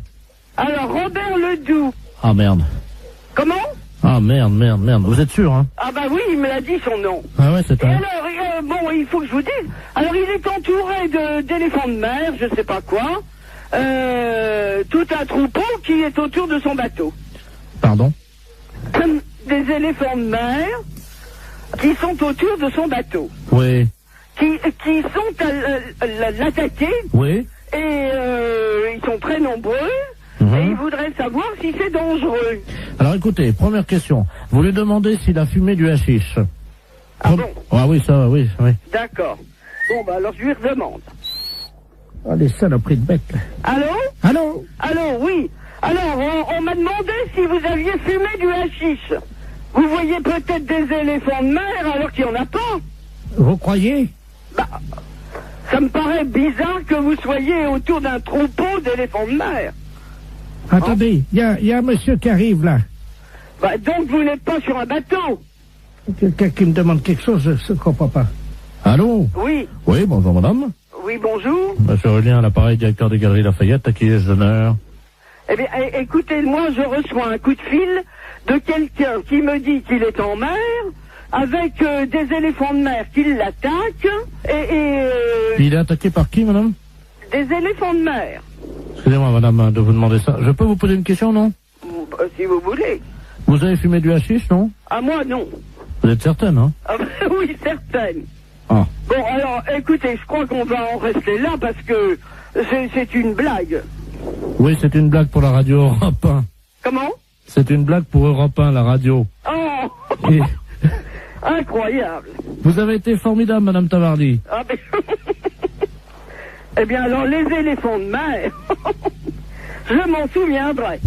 S14: Alors, Robert Ledoux.
S11: Ah, merde.
S14: Comment?
S11: Ah, merde. Vous êtes sûr, hein?
S14: Ah bah oui, il me l'a dit, son nom.
S11: Ah ouais, c'est
S14: Et
S11: un...
S14: alors, bon, il faut que je vous dise. Alors, il est entouré d'éléphants de mer, je sais pas quoi. Tout un troupeau qui est autour de son bateau.
S11: Pardon?
S14: des éléphants de mer qui sont autour de son bateau.
S8: Oui.
S14: Qui sont à l'attaquer.
S8: Oui.
S14: Et ils sont très nombreux. Et ils voudraient savoir si c'est dangereux.
S8: Alors écoutez, première question. Vous lui demandez s'il a fumé du hashish.
S14: Ah bon?
S8: Ah oui, ça, oui.
S14: D'accord. Bon, bah alors je lui redemande.
S11: Oh, les saloperies de bêtes.
S14: Allô?
S11: Allô?
S14: Allô, oui. Alors, on m'a demandé si vous aviez fumé du hashish. Vous voyez peut-être des éléphants de mer alors qu'il n'y en a pas.
S11: Vous croyez?
S14: Bah, ça me paraît bizarre que vous soyez autour d'un troupeau d'éléphants de mer.
S11: Attendez, il y a un monsieur qui arrive là.
S14: Bah, donc vous n'êtes pas sur un bateau.
S11: Quelqu'un qui me demande quelque chose, je ne comprends pas.
S8: Allô?
S14: Oui.
S8: Oui, bonjour madame.
S14: Oui, bonjour.
S8: Monsieur Aurélien, à l'appareil, directeur des Galeries Lafayette, à qui ai-je l'honneur?
S14: Eh bien, écoutez-moi, je reçois un coup de fil de quelqu'un qui me dit qu'il est en mer, avec des éléphants de mer qui l'attaquent,
S8: Il est attaqué par qui, madame?
S14: Des éléphants de mer.
S8: Excusez-moi, madame, de vous demander ça. Je peux vous poser une question, non?
S14: Si vous voulez.
S8: Vous avez fumé du hashish, non?
S14: À moi, non.
S8: Vous êtes certaine, hein?
S14: Ah, oui, certaine.
S8: Ah.
S14: Bon, alors, écoutez, je crois qu'on va en rester là parce que c'est une blague.
S8: Oui, c'est une blague pour la radio Europe 1.
S14: Comment?
S8: C'est une blague pour Europe 1, la radio.
S14: Oh.
S8: Et
S14: incroyable.
S8: vous avez été formidable, madame Tavarly.
S14: Ah, mais... Eh bien, alors, les éléphants de mer, je m'en souviendrai.